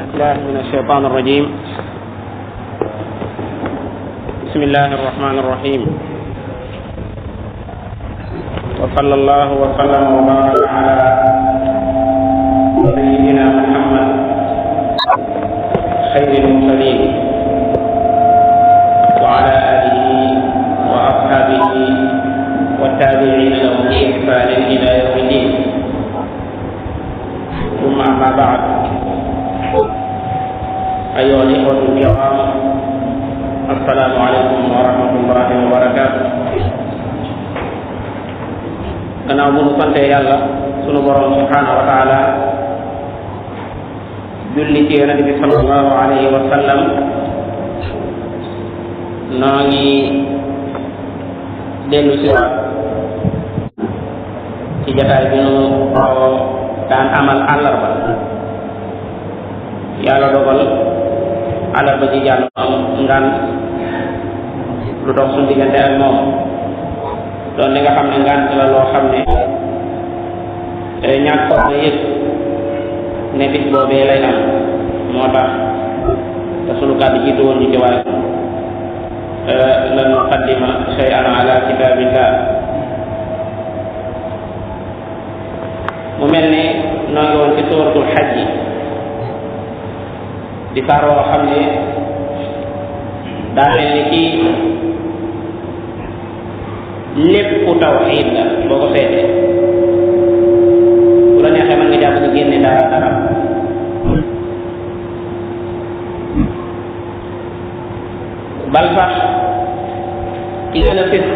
بالله من الشيطان الرجيم. بسم الله الرحمن الرحيم. وصلى الله وسلم وبارك على سيدنا محمد خير المرسلين وعلى آله وأصحابه والتابعين لهم بإحسان إلى يوم الدين. ثم أما بعد، أيها الإخوة الكرام، السلام عليكم ورحمة الله وبركاته. gannaaw bu nu sante yàlla sunu borom subhanahu wa taala, julli ci yonent bi sallallahu alayhi wa sallam, noo ngi dellu si waat ci jataay bi nu daan amal àllarba. yàlla dogal àllarba ji jàll am ngan lu dox suñu diggante ak moom, doon li nga xam ne ngant la loo xam ne ñàkk na yëpp ne bis boobee lay am, moo tax te sunu kàddu jiitu woon ñu ci wàll lan nuqaddima shay'an ala kitabillah. mu mel ne noo ngi woon ci suratul Hajj, di saar woo xam ne daa mel ni kii lépp tawxiid la. boo ko seetee bu la neexee mën nga jàpp nga génne dara bal sax ci gën a fës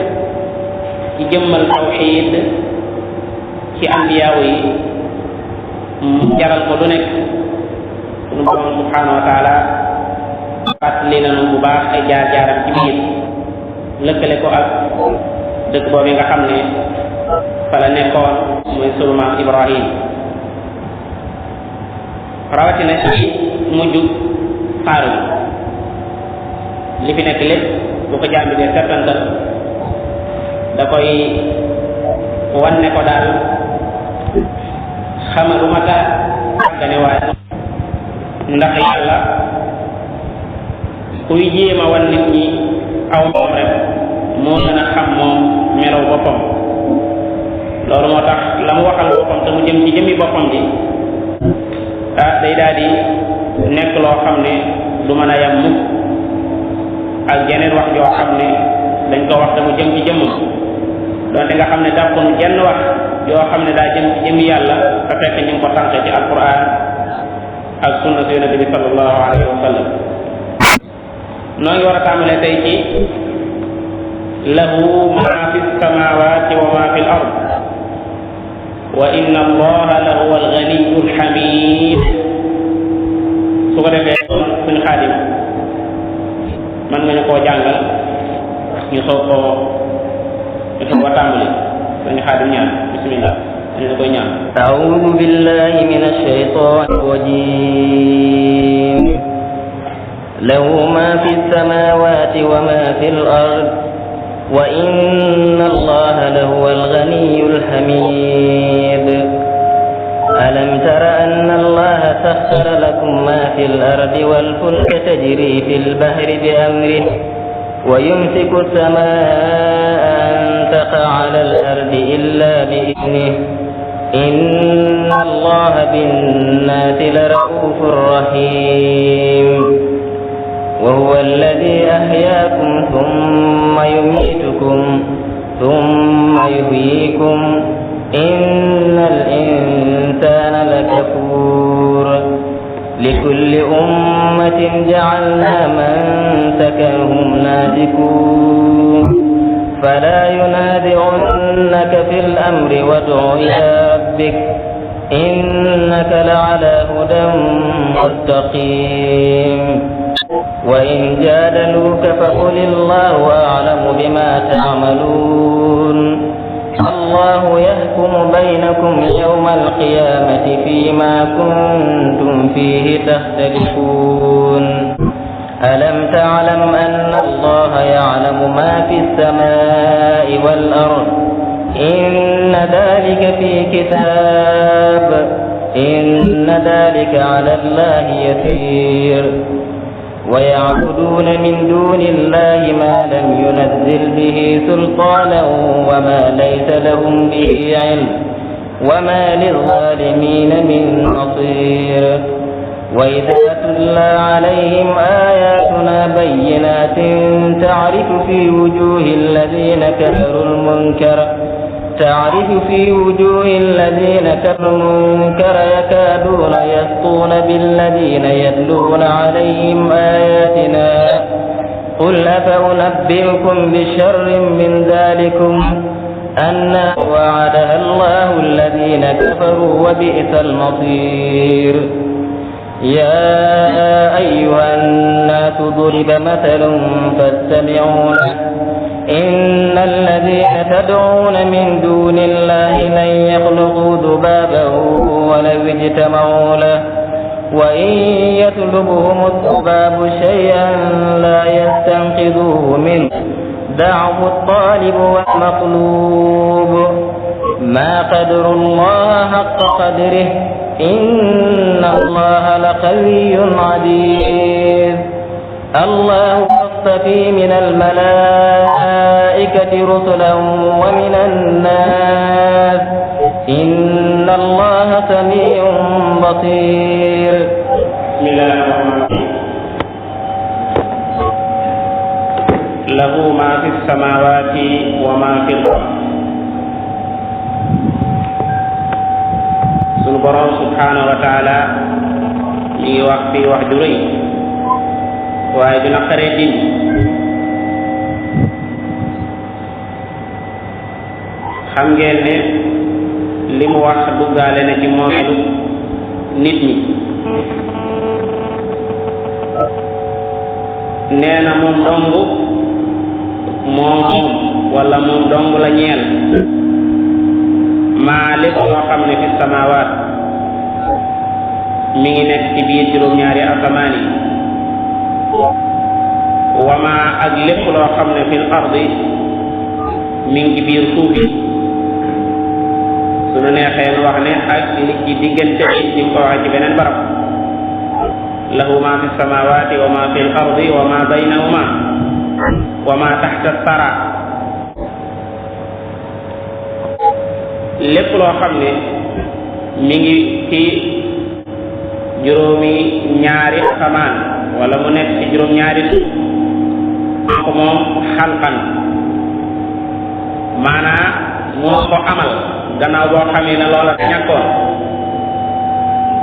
ci jëmmal tawxiid ci ambiyaaw yi jaral ko lu nekk. sunu borom subhanahu wa taala fàttali nañu bu baax ay jaar-jaaram ci biir, lëkkale ko ak dëkk boobu nga xam ne fa la nekkoon muy sunu maam Ibrahim. rawatina ci mujj xaaru li fi nekk lépp bu ko jàmbi de settantal da koy wan ne ko daal xamalu ma ta gane waaye ndax yàlla kuy jéema wan nit ñi aw moom rek moo gën a xam moom melaw boppam. loolu moo tax la mu waxal boppam te mu jëm ci jëmmi boppam ji day daal di nekk loo xam ne du mën a yam mukk ak jeneen wax joo xam ne dañ ko wax te mu jëm ci jëmmam, donte nga xam ne dàqunu jenn wax yoo xam ne daa jëm ci jëmmi yàlla te fekk ñu ngi ko tànk ci alquran ak sunna si yonente bi sallallahu alayhi wa sallam. noo ngi war a tàmbalee tey ci lahu ma fi samawati wa ma fi l ard wa inna allaha la huwa alganiyu alhamid. su ko defee suñu xaadim mën nga ñu koo jàngal ñu soog a tàmbali. suñu xaadim ñaan bismillah. أعوذ بالله من الشيطان الرجيم. له ما في السماوات وما في الأرض وإن الله لهو الغني الحميد. ألم تر أن الله سخر لكم ما في الأرض والفلك تجري في البحر بأمره ويمسك السماء أن تقع على الأرض إلا بإذنه إن الله بالناس لرؤوف رحيم. وهو الذي أحياكم ثم يميتكم ثم يحييكم إن الإنسان لكفور. لكل أمة جعلنا منسكهم ناسكوه فلا ينازعنك في الأمر وادع إلى ربك إنك لعلى هدى مستقيم. وإن جادلوك فقل الله أعلم بما تعملون. الله يحكم بينكم يوم القيامة فيما كنتم فيه تختلفون. ألم تعلم أن الله يعلم ما في السماء والأرض إن ذلك في كتاب إن ذلك على الله يسير ويعبدون من دون الله ما لم ينزل به سلطانا وما ليس لهم به علم وما للظالمين من نصير وإذا تتلى عليهم آياتنا بينات تعرف في وجوه الذين كفروا المنكر يكادون يسطون بالذين يتلون عليهم آياتنا قل أفأنبئكم بشر من ذلكم أن وعدها الله الذين كفروا وبئس المصير يا أيها الناس ضرب مثل فاستمعوا له إن الذين تدعون من دون الله لن يخلقوا ذبابا ولو اجتمعوا له وإن يطلبهم الذباب شيئا لا يستنقذوه منه ضعف الطالب والمطلوب ما قدر الله حق قدره إن الله لقوي عزيز الله يصطفي من الملائكة رسلا ومن الناس إن الله سميع بصير بسم الله الرحمن الرحيم له ما في السماوات وما في الأرض sunu borom subhanahu wa taala li wax fi wax du rëy waaye dina xare din xam ngeen ne li mu wax duggaale na ci moomeelu nit ñi nee na moom dong moom wala moom dong la ñeel maa lépp loo xam ne fi samawaat mi ngi nekk ci biir juróom-ñaari asamaan yi wama ak lépp loo xam ne fil ardi mi ngi ci biir suuf yi su nu neexee nu wax ne ak li ci diggante bi ni ko waxee ci beneen barab lahu ma fi samawaati wa ma fil ardi wa ma baynahuma wa ma taxta sara lépp loo xam ne mi ngi ci juróomi ñaari asamaan wala mu nekk ci juróom ñaari suuf ko moom xalqan maanaa moo ko amal gannaaw boo xamee ne loola ñàkkoon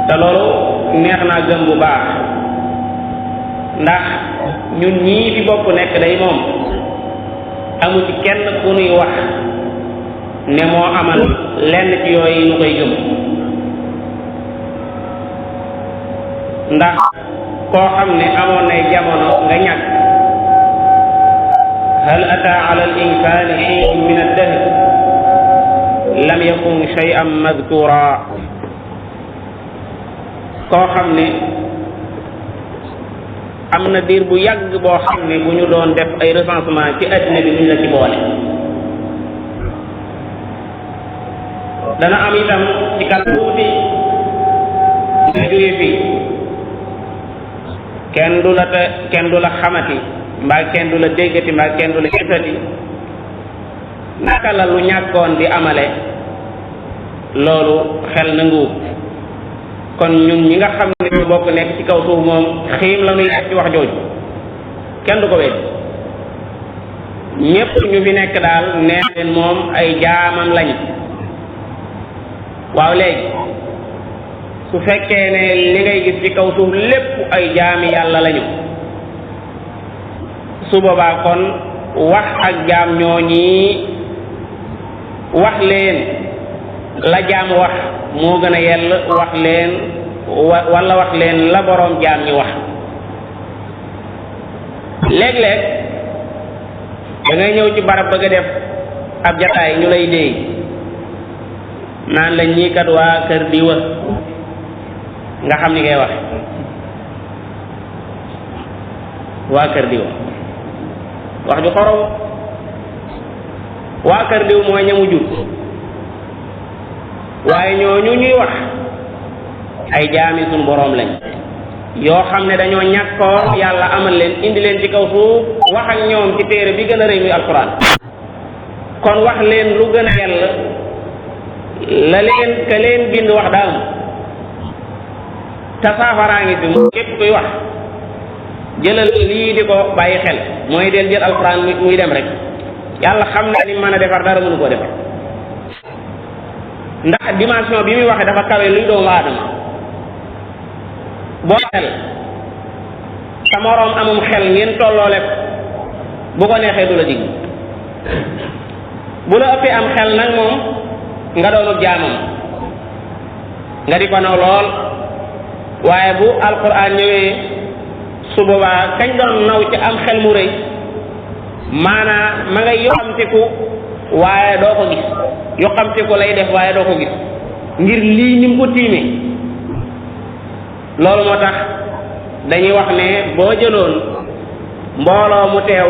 te loolu neex naa gëm bu baax ndax ñun ñii fi bokk nekk day moom amu ci kenn ku nuy wax ne moo amal lenn ci yooyu ñu koy gëm ndax koo xam ne amoon nay jamono nga ñàkk hal ata ala al insani xiinun min ad-dahr lam yakun shay'an madkura koo xam ne am na diir bu yàgg boo xam ne bu ñu doon def ay recensement ci addina bi duñ la ci boole dana am itam ci kat tuuti nga jóge fii kenn du la xamati mbaa kenn du la déggati mbaa kenn du la gisati naka la lu ñàkkoon di amale loolu xel nanguwut kon ñun ñi nga xam ne ñu bokk nekk ci kaw suuf moom xiim la nuy def ci wax jooju kenn du ko wéet ñépp ñu fi nekk daal nee leen moom ay jaamam lañ waaw léegi su fekkee ne li ngay gis ci kaw suuf lépp ay jaami yàlla lañu su boobaa kon wax ak jaam ñooñi wax leen la jaam wax moo gën a yell wax leen wala wax leen la boroom jaam ñi wax léeg-léeg da ngay ñëw ci barab bëgg a def ab jataay ñu lay déey naan la ñii kat waa kër diwa nga xam ni ngay wax waa kër diwa wax ju xorow waa kër diw mooy ñamu jur waaye ñooñu ñuy wax ay jaami suñu boroom lañ yoo xam ne dañoo ñàkkoon yàlla amal leen indi leen ci kaw suuf wax ak ñoom ci téere bi gën a rëy muy alquran kon wax leen lu gën a yell la leen ka leen bind wax daam te saafaraa ngi fi mu képp kuy wax jëlal lii di ko bàyyi xel mooy del jël alquran muy dem rek yàlla xam na ni mën a defar dara mënu koo defar ndax dimension bi muy waxee dafa kawe luy doomu aadama boo xel sa moroom amum xel ngeen tolloole bu ko neexee du la dig bu la ëppee am xel nag moom nga doonub jaamam nga di ko naw lool waaye bu alquran ñëwee su boobaa kañ doon naw ci am xel mu rëy maanaa ma ngay yoxamtiku waaye doo ko gis yoxamtiku lay def waaye doo ko gis ngir lii ni mu ko tiimee loolu moo tax dañuy wax ne boo jëloon mbooloo mu teew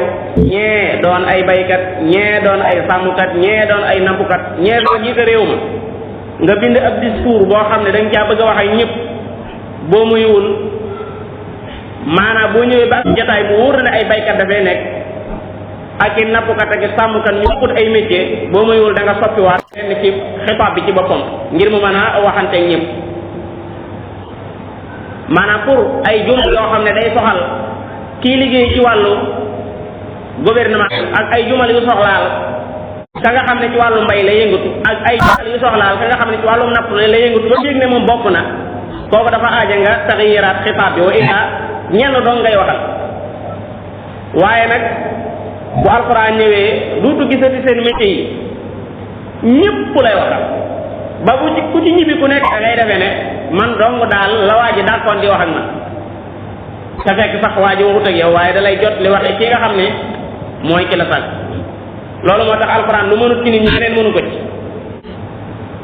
ñee doon ay baykat ñee doon ay sàmmkat ñee doon ay nampkat ñee doon jiite réew ma nga bind ab discours boo xam ne dañ caa bëgg a wax ak ñëpp boo muyul maanaam boo ñëwee ba jotaay bu wóor na ne ay baykat dafay nekk ak i nappkat ak i sàmmkat ñu ut ay métier boo muyul da nga soppiwaat lenn ci xitaab bi ci boppam ngir mu mën a waxanteeg ñëpp maanaam pour ay jumla yoo xam ne day soxal kii liggéey ci wàllu gouvernement ak ay jumal yu soxlaal ka nga xam ne ci wàllu mbay la yëngatu ak ay jumal yu soxlaal ka nga xam ne ci wàllum napp la yëngatu ba dégg ne moom bokk na kooku dafa aaja nga taxiyiraat xitaab bi wa illa ñenn doon ngay waxal waaye nag bu alxuraan ñëwee duutu gisati seen métier yi ñëpp lay waxal ba bu ci ku ci ñibbi ku nekk da ngay defee ne man dong daal la waa ji dàkkoon di wax ak man te fekk sax waa ji waxut ak yow waaye da lay jot li waxe ki nga xam ne mooy ki la sàkk loolu moo tax alxuraan lu mënut ci nit ñi keneen mënu ko ci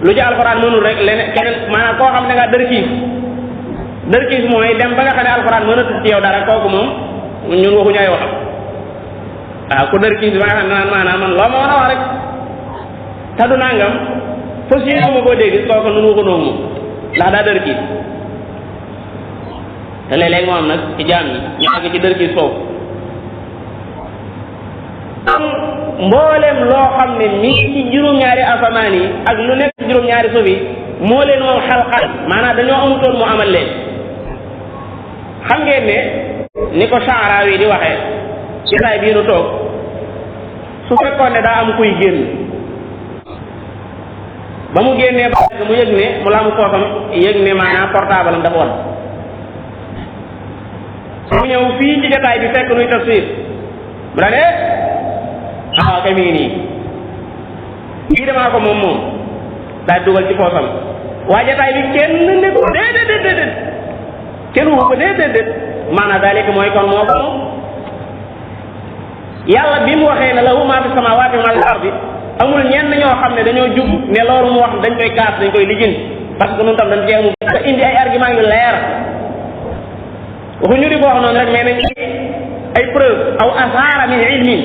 lu ci alxuraan mënul rek leneen keneen maanaam koo xam ne nga dër kiis mooy dem ba nga xam ne alxuraan mënatul ci yow dara kooku moom ñun waxuñu ay waxam waaw ku dër kiis ba nga xam ne naan maanaam man loo ma mën a wax rek te du nangam fas yéene ma koo dégg kooku nun waxunoo moom ndax daa dër kiis te léeg-léeg moo am nag ci jaam yi ñu àgg ci dër kiis foofu am mbooleem loo xam ne nii ci juróom-ñaari asamaan yi ak lu nekk ci juróom-ñaari suuf yi moo leen moom xalqal maanaam dañoo amutoon mu amal leen xam ngeen ne ni ko Sha'rawi di waxee ci saay bii nu toog su fekkoon ne daa am kuy génn ba mu génnee ba mu yëg ne mu la am poosam yëg ne maanaam portable am dafa woon mu ñëw fii ci jotaay bi fekk nuy tafsir mu daa ne kay mi ngi nii kii damaa ko moom daal dugal ci poosam waa jotaay bi kenn ne ko déedéet kenn wu ko déedéet maanaam daalika mooy kon moo ko moom yàlla bi mu waxee ne lahu maa fi samaawaati wa maa fil ardi amul ñenn ñoo xam ne dañoo jub ne loolu mu wax dañ koy kaas dañ koy lijjanti parce que ñun tam dañ cee amul te indi ay argument yu leer waxuñu di ko wax noonu rek mais nañ ay preuve aw asaara min ilmin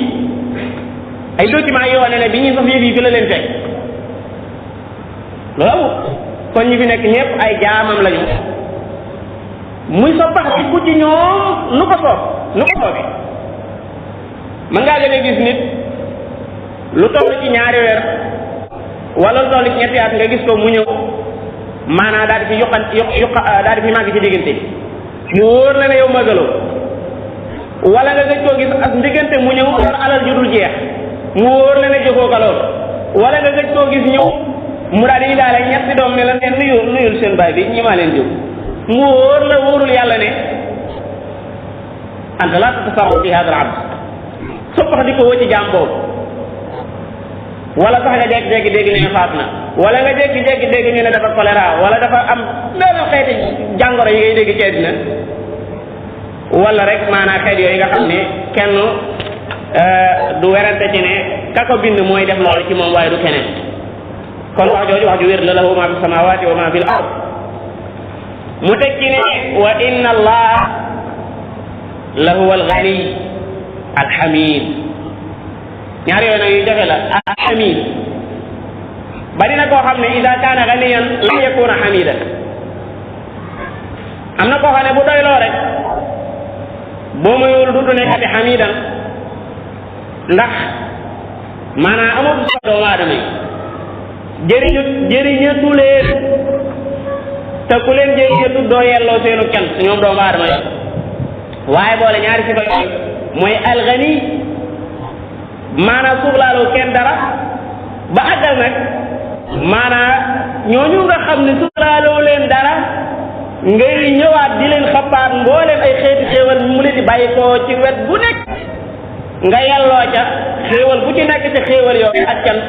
ay documents yoo ne bi ñuy sax yëf yi fi la leen fekk loolu amul kon ñi fi nekk ñëpp ay jaamam lañu muy sa bax ci ku ci ñoom nu ko soobee mën ngaa gën a gis nit lu toll ci ñaari weer wala lu toll ci ñetti at nga gis ko mu ñëw maanaam daal di fi daal di fi màgg ci diggante mu wóor la ne yow magaloo wala nga gëj koo gis ak diggante mu ñëw yor alal ju dul jeex mu wóor la ne joxoo ko lool wala nga gëj koo gis ñëw mu daal di daale ñetti doom ne la ne nuyul seen baay bi ñi maa leen jóg mu wóor la wóorul yàlla ne anta laa tatasarrafu fi hada al abd soppax di ko woo ci jaam boobu wala sax nga jékki-jékki dégg ñu ne faat na wala nga jékki-jékki dégg ñu ne dafa choléra wala dafa am benn xeeti jàngoro yi ngay dégg ci àddina wala rek maanaam xeet yooyu nga xam ne kenn du werante ci ne ka ko bind mooy def loolu ci moom waaye du keneen kon wax jooju wax ju wér la lahu maa fi samaawaati wa maa fi l ard mu teg ci ne wa inna allah la huwa al ghani al hamid ñaar yooyu nag yu jafe la alhamid bari na koo xam ne ida kaana ganiyan lan yakuna hamida am na koo xam ne bu doyloo rek boo mayul duutu nekkati hamidan ndax maanaam amatu sax doomu aadama yi jëriñatu leen te ku leen jëriñatu doo yelloo seenu cant ñoom doomu aadama yi waaye boole ñaari sifa yooyu mooy alxani maanaam suxlaaloo kenn dara ba àggal nag maanaam ñooñu nga xam ne suxlaaloo leen dara ngay ñëwaat di leen xabaat mbooleem ay xeeti xéewal mu leen di bàyyi ko ci wet bu nekk nga yelloo ca xéewal bu ci nekk ci xéewal yooyu ak cant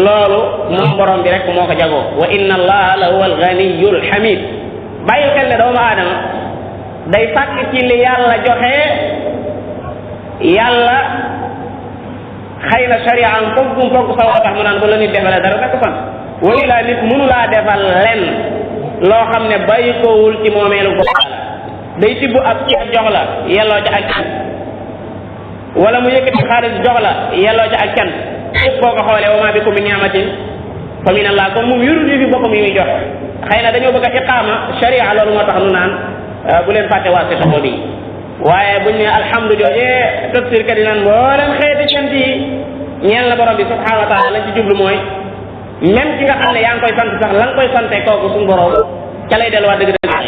loolu moom borom bi rek moo ko jagoo wa inna allaha la huwa alganiyul hamid bàyyil xel ne doomu aadama day sàkk ci li yàlla joxe yàlla xëy na sharia am foog sa woo tax mu naan bu la nit defale dara fekk fan wala laa nit mënu laa defal lenn loo xam ne bàyyi kowul ci moomeelu ko day tibb ab ceeb jox la yelloo ca ak cant wala mu yëkkati xaalis jox la yelloo ca ak cant yëpp boo ko xoolee wa maa bikum min ni'matin fa min allah kon moom yorul yi fi boppam yi muy jox xëy na dañoo bëgg a iqaama sharia loolu moo tax nu naan bu leen fàtte waa si taxaw bi waaye buñ ne alhamdu joojee tafsir kat yi naan mboolem xeeti cant yi ñeel na borom bi subhanahu wa taala lañ ci jublu mooy même ki nga xam ne yaa ngi koy sant sax la nga koy sante kooku suñu borom ca lay delluwaat dëgg-dëgg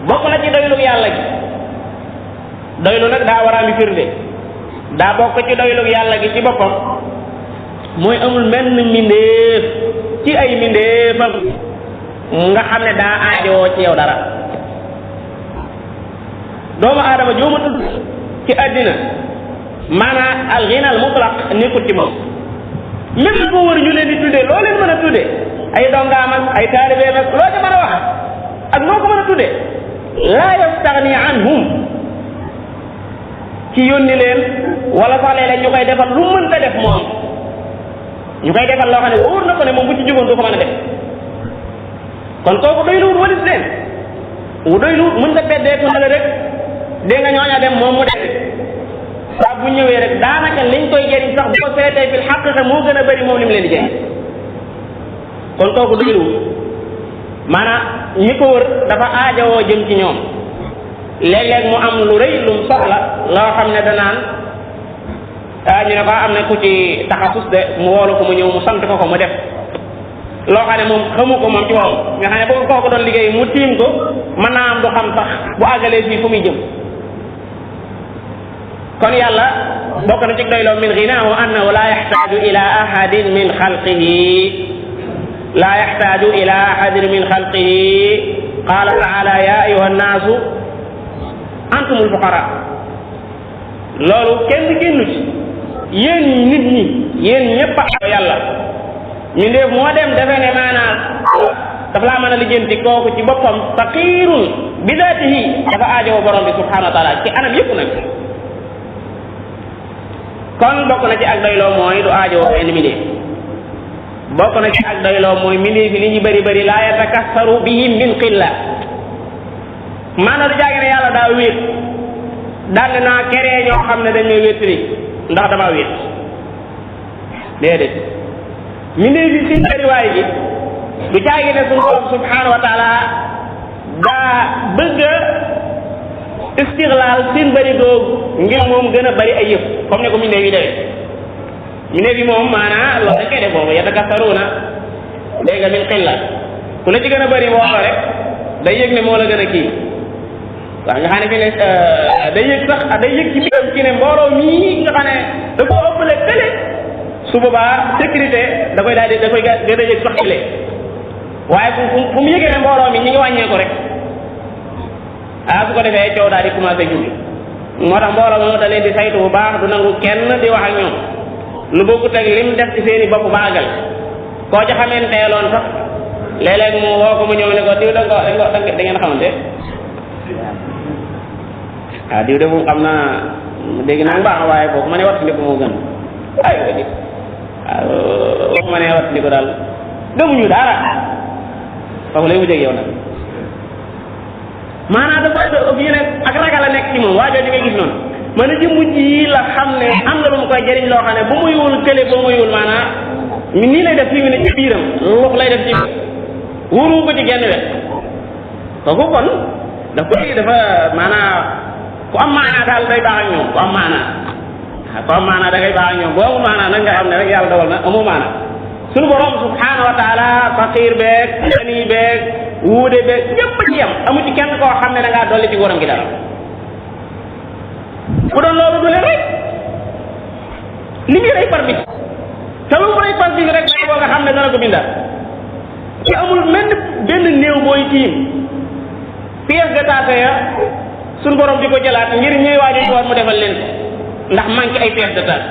bokk na ci doylu yàlla gi doylu nag daa war a am firnde daa bokk ci doylu yàlla gi ci boppam mooy amul menn mbindeef ci ay mbindeefam nga xam ne daa aajowoo ci yow dara doomu aadama jooma tudd ci àddina maanaam al ghina al mutlaq nekkul ci moom même ko wër ñu leen di tuddee loo leen mën a tuddee ay dongaam ak ay taalibeem ak loo ca mën a wax ak noo ko mën a tuddee laa yastaghni anhum ci yónni leen wala sax léeg-léeg ñu koy defal lu mënta def moom ñu koy defal loo xam ne wóor na ko ne moom bu ci jógoon du ko mën a def kon kooku doy luwut walis leen wu doy luwut mën nga beddeeku na la rek dégg nga ñooña dem moom mu def saa bu ñëwee rek daanaka liñ koy jëriñ sax bu ko seetee fil xaqiqa moo gën a bëri moom li mu leen di jëriñ kon kooku doy luwut maanaam ñi ko wër dafa aajowoo jëm ci ñoom léeg-léeg mu am lu rëy lu mu soxla loo xam ne danaan ñu ne ko am na ku ci taxasus de mu woolu ko mu ñëw mu sant ko mu def loo xam ne moom xamu ko moom ci moom nga xam ne boo kooku doon liggéey mu tiim ko mën naa am du xam sax bu àggalee fii fu muy jëm kon yàlla bokk na ci doyloo min ginaahu annahu la yaxtaaju ila ahadin min xalqihi la yaxtaaju ila ahadin min xalqihi qala taala ya ayuha annaasu antumul fuqara loolu kenn génnu ci yéen nit ñi yéen ñëpp a yàlla ñu ndéef moo dem defe ne maanaam dafa laa mën a lijjanti kooku ci boppam faqirun bi daatihi dafa aajowoo borom bi subhanahu wa taala ci anam yëpp nag kon bokk na ci ak doyloo mooy du aajowoo benn mbindeef bokk na ci ak doyloo mooy mbindeef li ñu bëri bëri laa yatakassaru bihim min qilla maanaam du jaage ne yàlla daa wéet daal naa keree ñoo xam ne dañ may wéttali ndax damaa wéet déedéet mbindeef yi seen bëriwaay gi du jaage ne suñu borom subhanahu wa taala daa bëgg a istixlaal seen bëri googu ngir moom gën a bëri ay yëf comme ne ko mbindeef yi defee mbindeef yi moom maanaam loolu dañ koy def boobu yatakassaruuna dégg nga min qilla ku la ci gën a bëri woo rek day yëg ne moo la gën a kii waaw nga xam ne fi ne day yëg sax day yëg ci biiram ci ne mbooloo mii nga xam ne da koo ëppale kële su boobaa sécurité da koy daal di da koy gën a yëg sax kële waaye fu mu yëgee ne mbooloo mi ñi ngi wàññeeku rek su ko defee coow daal di commencé jubbi moo tax mbooloo moom da leen di saytu bu baax du nangu kenn di wax ak ñoom lu bokkut ak lim def ci seeni bopp baagal koo ca xamanteeloon sax léeg-léeg mu woo ko mu ñëw ne ko diw da ngeen xamante diw de moom xam naa dégg naa baax waaye kooku ma ne wattandiku moo gën ay di waaw ma ne wattandiku daal gëmuñu dara foofu lay mujjee ak yow nag maanaam dafa fi ne ak ragal a nekk ci moom waajoo di ngay gis noonu ma ne jëmm ji la xam ne am na lu mu koy jëriñ loo xam ne bu mu yiwul kële boo mu yiwul maanaam nii lay def fii mu ne ci biiram lux lay def ci wóoru ko ci genn wet kooku kon dafa maanaam ku am maanaa daal day baax ak ñoom ku am maanaa da ngay baax ak ñoom boo amul maanaa nag nga xam ne rek yàlla dogal na amoo maanaa sunu borom subhanahu wa taala faqir beeg gani beeg wuude beeg ñëpp ci yam amu ci kenn koo xam ne da ngaa dolli ci góoram gi dara bu doon loolu du leen rek li muy rey par bis te lu mu rey par bis rek boo nga xam ne dana ko bindaat ci amul benn néew booy tiim pièce détachée ya suñu borom di ko jëlaat ngir ñëw waajal ñu war mu defal leen ndax manqué ay pièces détachées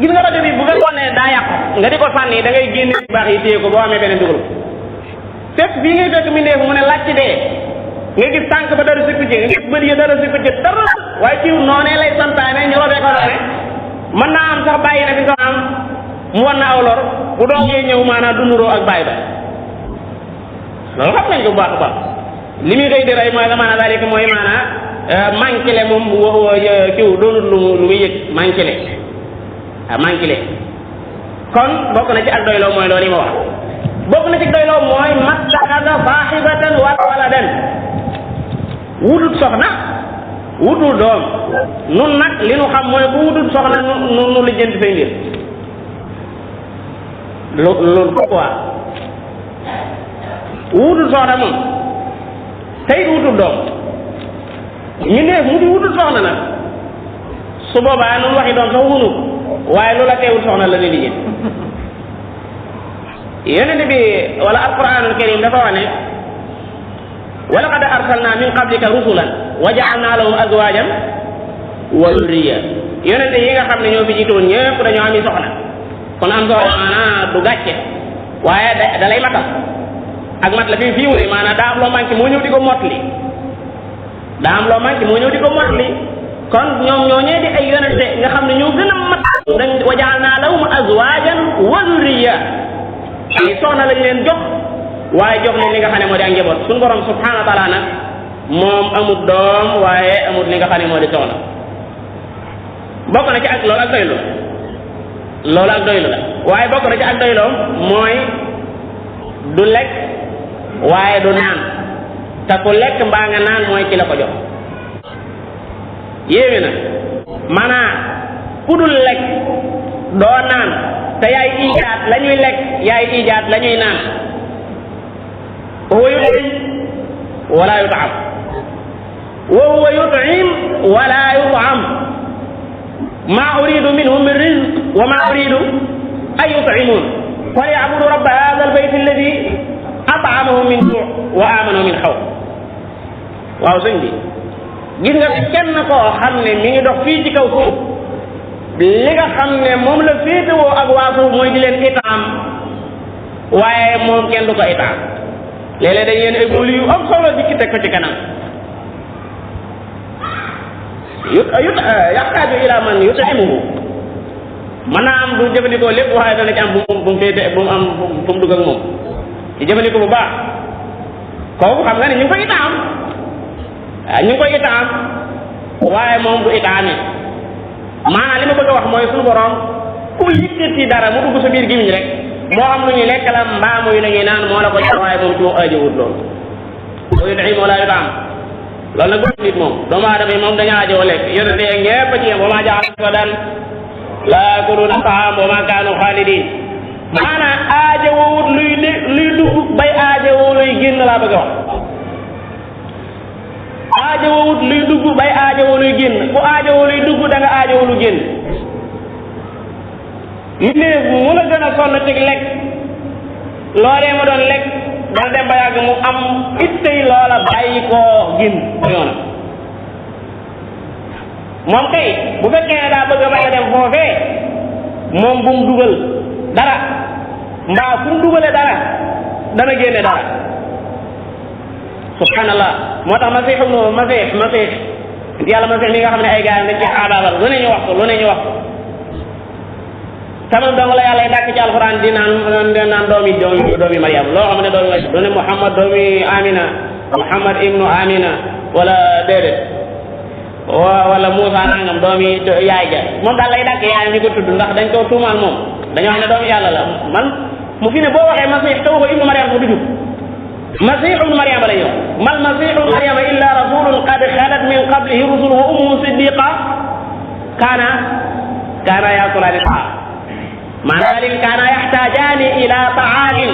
gis nga rajo bi bu fekkoon ne daa yàqu nga di ko sànni da ngay génne yu baax yi téye ko boo amee beneen dugal fekk bii ngay fekk mbindeef mu ne làcc dee nga gis tànk ba dara sikku ci nga gis bët yi dara sikku ci dara waaye ciw noonee lay santaane ñu robee ko doone mën naa am sax bàyyi na fi sax am mu war na aw lor bu doom yee ñëw maanaam du nuroo ak bàyyi ba loolu xam nañ ko bu baax a baax li muy xëy di rey mooy la maanaam daal mooy maanaam manqué moom kiw doonul lu muy yëg manqué kon bokk na ci ak doyloo mooy loolu yi ma wax bokk na ci doyloo mooy mattaxada saaxibatan waladan wutut soxna wutul doom nun nag li nu xam mooy bu wutut soxna nu lijjanti say mbir loolu pourquoi wutul soxna moom tey wutul doom ñu ne mu di wutul soxna nag su boobaa nun waxi doom sax wunu waaye lu la teewul soxna la ni liggéey yonent bi wala alquranul karim dafa wax ne wa laqad arsalna min qablika rusulan wa ja'alna lahum azwajan wa dhurriya yonent yi nga xam ne ñoo fi jiitoon ñëpp dañoo ami soxna kon am soxna maanaam du gàcce waaye da lay matal ak mat la fii mu ne maanaam daa am loo manqué moo ñëw di ko mottali kon ñoom ñoo ñee di ay yonente nga xam ne ñoo gën a mat dañ wa ja'alna lahum azwajan wa dhurriya ay soxna lañ leen jox waaye jox leen li nga xam ne moo di ak njaboot suñu borom subhanahu wa taala nag moom amut doom waaye amut li nga xam ne moo di soxna bokk na ci ak loolu ak doylu la waaye bokk na ci ak doyloom mooy du lekk waaye du naan te ku lekk mbaa nga naan mooy ci la ko jox yéeme na maanaam ku dul lekk doo naan te yaay ijaat la ñuy lekk yaay ijaat la ñuy naan huwa yut'im wala yut'am wa huwa yut'im wala yut'am ma uridu minhum min rizq wa ma uridu an yut'imun falyabudu rabba hadha albayt alladhi at'amahum min ju' wa amanahum min khawf waaw sëñ bi gis nga kenn koo xam ne mi ngi dox fii ci kaw suuf li nga xam ne moom la féetewoo ak waa suuf mooy di leen itaam waaye moom kenn du ko itaam léeg-léeg dañ leen ay bool yu am solo di ci teg ko ci kanam yaxtaaju ila man yut'imuhu mën naa am du jëfandikoo lépp waaye dana ci am bu mu féete bu mu am bu mu dugg ak moom ci jëfandikoo bu baax kooku xam nga ne ñu ngi koy itaam ñu ngi koy itaam waaye moom du itaamee maanaam li ma bëgg a wax mooy suñu borom ku yëkkati dara mu dugg sa biir gémmiñ rek moo xam lu ñuy lekk la mbaa muy lu ñuy naan moo la ko jox waaye moom ci moom aajowut loolu boo yut'im wala yut'am loolu nag boo nit moom doomu aadama yi moom dañoo aajowoo lekk yonente yeeg ñëpp ci yem wa maa ja'ala abadan laa ya'kuluuna ta'aam wa maa kaanu xaalidin maanaam aajowut luy dugg bay aajowoo luy génn laa bëgg a wax aajowut luy dugg bay aajowoo luy génn ku aajowoo luy dugg da nga aajowoo lu génn mbindeef mu la gën a sonn ci lekk loolee ma doon lekk dana dem ba yàgg mu am ittey loola bàyyi koo génn yoona moom kay bu fekkee ne daa bëgg a bañ a dem foofee moom bu mu dugal dara mbaa fu mu dugalee dara dana génne dara subhanallah moo tax masih yàlla masih mi nga xam ne ay gaayam dañ ci xaabaabal lu ne ñu wax ko tamam dong la yàlla dàkk ci alxuraan di naan doomi Maryam loo xam ne du ne Muhammad doomi Amina Muhammad ibnu Amina wala déedéet wala Muusa nangam doomi yaay ja moom daal lay dàkk yaayam di ko tudd ndax dañ ko tuumaal moom dañoo xam ne doomu yàlla la man mu fi ne boo waxee masih taw ko ibnu Maryam ko du jub masiixu ibnu Maryama la ñëw mal masiixu ibnu Maryama illa rasulun qad xalat min qablihi rusul wa ummuhu siddiqa kaana yaakulaani taam maanaam kaana yaxtaajaani ila taamin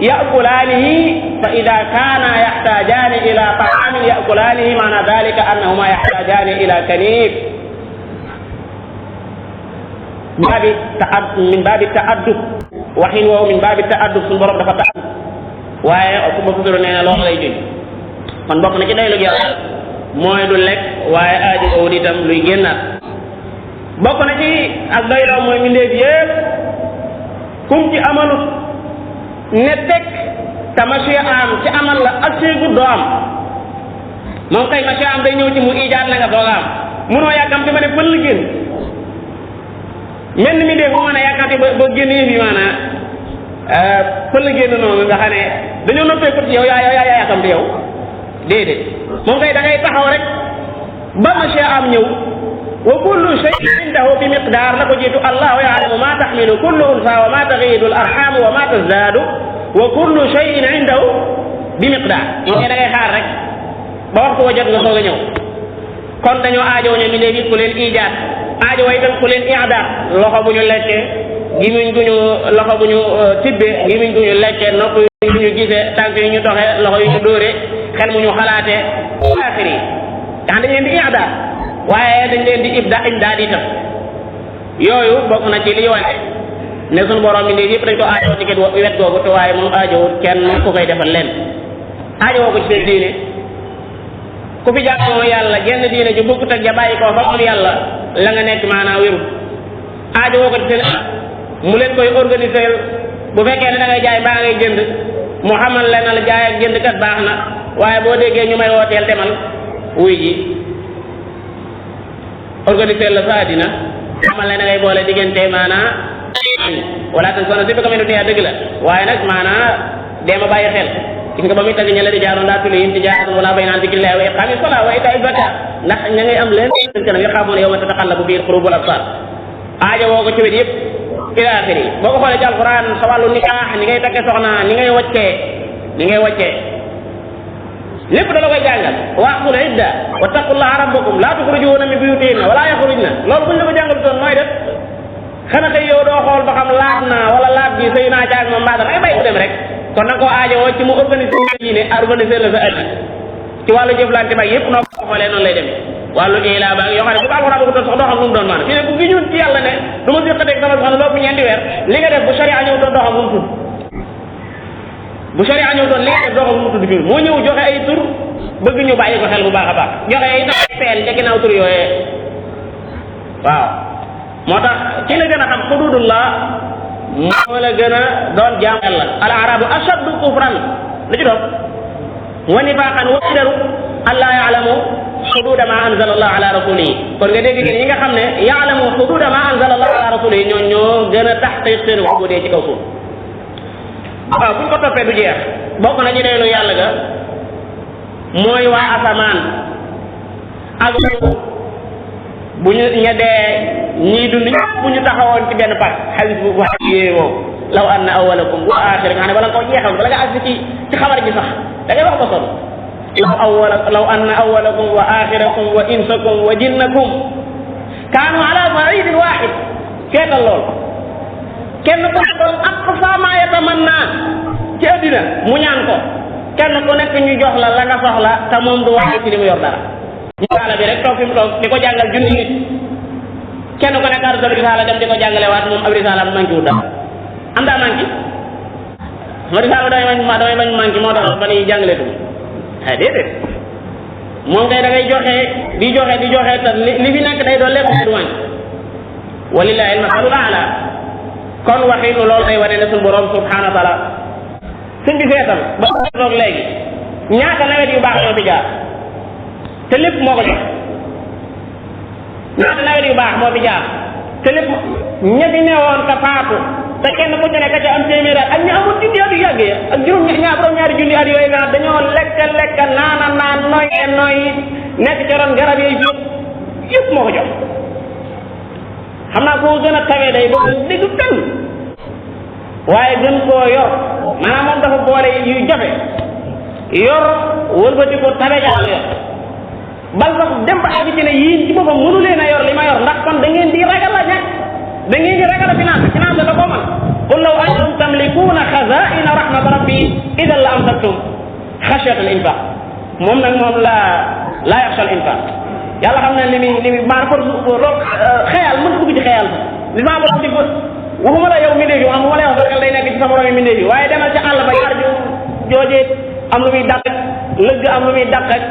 yaakulaanihi fa ida kaana yaxtaajaani ila taamin yaakulaanihi maana dalika annahuma yaxtaajaani ila kanif min baabi taaddub waxin woowu min baabi taaddub suñu borom dafa taaddub waaye ku ma fasiru nee na loolu lay juñ kon bokk na ci doylu yàlla mooy du lekk waaye aajo owut itam luy génnaat bokk na ci ak doyloo mooy mbindeef yépp kum ci amalut ne teg te machia am ci amal la ak seegut doo am moom kay machia am day ñëw ci mu ijaat la nga doog a am munoo yàkkamti ma ne fël génn mel ni mi dee bu mën a yàkkamti ba génn yëf yi maanaam fël génn noonu nga xam ne dañoo noppee ko ci yow yaa yàkkamti yow déedéet moom kay da ngay taxaw rek ba machia am ñëw wa kullu shay'in indahu bi miqdaar la ko jiitu allahu yaalamu ma taxmilu kullu unsa wa ma taxiidu al arxamu wa ma tazdaadu wa kullu shay'in indahu bi miqdaar moom kay da ngay xaar rek ba waxtu wa jot nga soog a ñëw kon dañoo aajow ñu mi léegi ku leen ijaat aajo way itam ku leen i'daat loxo bu ñu lekkee gimiñ gu ñu loxo bu ñu tibbee gimiñ gu ñu lekkee nopp yu ñu gisee tànk yu ñu doxee loxo yu ñu dóoree xel mu ñu xalaatee aaxiri nga xam dañ leen di i'daat waaye dañ leen di imdaad itam yooyu bokk na ci liy wane ne suñu borom bi léegi yëpp dañ ko aajoo ci wet googu te waaye moom aajowut kenn ku koy defal leen aajowoo ko ci seen diine ku fi jàppoon yàlla genn diine ju bokkut ak ja bàyyi koo fa moom yàlla la nga nekk maanaam wéru aajowoo ko ci seen mu leen koy organiser bu fekkee ne da ngay jaay mbaa ngay jënd mu xamal leen la jaay ak jënd kat baax na waaye boo déggee ñu may wooteel demal wuy ji organiser la sa àddina xamal leen da ngay boole diggante maanaam wala tan sona si bi ko mel ni dëgg la waaye nag maanaam deema bàyyi xel gis nga ba muy tagg ña la di jaaroon laa tulihim tijaaratan wala bay'un an zikrillahi wa iqaami salaa wa itaa'i zakaa ndax ña ngay am leen seen kanam yaxaafuuna yawman tataqallabu fiihi al-quluubu wal absaar aajo woo ko ci wet yëpp ila axiri boo ko xoolee ci alquran sa wàllu nikaax ni ngay takke soxna ni ngay waccee lépp da la koy jàngal waqtul idda wattaqullaha rabbakum laa tuxrijuuna min buyutihinna wala yaxrujna loolu buñ la ko jàngal doon nooy def xanaa tey yow doo xool ba xam laab naa wala laab bi sëy naa caag moom mbaa da ngay bay ko dem rek kon nag koo aajowoo ci mu organiser yi ne organiser la sa ëtt ci wàllu jëflante ba yëpp noo ko xoolee noonu lay demee wàllu ila ba yoo xam ne bu ko alxuraan bëgg doon sax doo xam lu mu doon maanaam fii ne ku gi ñun ci yàlla ne du ma siqateeg sama soxna loolu ñeenti weer li nga def bu sharia ñëw doon doo xam lu mu tudd bu sharia ñëw doon li nga def doo xam lu mu tudd fii moo ñëw joxe ay tur bëgg ñu bàyyi ko xel bu baax a baax joxe ay tax peel ca ginnaaw tur yooyee waaw moo tax ki la gën a xam xududullah moo la gën a doon jaam yàlla al arabu ashaddu kufran la ci doon wa nifaqan wa aqdaru allaa yaalamu xududa ma anzala allah ala rasulihi kon nga dégg ñi nga xam ne yaalamu xududa ma anzala allah ala rasulihi ñoo gën a taxqiq seen ubudee ci kaw suuf waaw buñ ko toppee du jeex bokk na ci deelu yàlla ga mooy waa asamaan ak bu ñu ña dee ñii dund ñëpp bu ñu taxawoon ci benn pàcc xadis bu wax yéey moom law anna awalakum wa axira nga xam ne bala nga koo jeexal bala nga àgg ci xabar ji sax da ngay wax ba sonn law anna awalakum wa axirakum wa insakum wa jinnakum kaanu ala saidin waxid seetal lool kenn ku nekk doon aqsa ma yatamanna ci addina mu ñaan ko kenn ku nekk ñu jox la la nga soxla te moom du wax ci li mu yor dara risaala bi rek toog fi mu toog di ko jàngal junni nit kenn ku nekk arsa risaala dem di ko jàngale waat moom ab risaala am manqué wu dara am daa manqué ma risaala damay bañ manqué moo tax ba ni jàngale tu ah déedéet moom kay da ngay joxe di joxe te li fi nekk day doon lépp du manqué walillahi almasalul aala kon waxiinu loolu day wane ne suñu borom subhanahu wa taala suñ bi seetal ba toog léegi ñaata nawet yu baax ñoo fi jaar te lépp moo ko jox ñaata nawet yu baax moo fi jaar te lépp ña fi newoon ka faatu te kenn ku ci nekk ca am téeméer ak ñu amul junni at yu yàgg ya ak juróom-ñaari junni at yooyu nga dañoo lekk naan nooy nekk ca ron garab yooyu yëpp moo ko jox xam naa koo gën a tawee day doon dégg kan waaye gën koo yor maanaam moom dafa boole yu jafe yor wëlbati ko tabe jaxal yor bal sax dem ba àgg ci ne yéen ci boppam mënu leen a yor li ma yor ndax kon da ngeen di ragal a ñàkk da ngeen di ragal a finance da koo man qul law antum tamlikuuna xazaa'ina rahmat rabbi idan la amsaktum xashyata al infaq moom nag moom la yaxsha al infaq yàlla xam ne li muy maanaam pour xeyal mën dugg ci xeyal li ma borom di ko waxuma la yow mindee fi am ma lay wax rek day nekk ci sa borom yi mindee fi waaye demal ci àll ba yar joojee am lu muy dàq lëgg am lu muy dàq ak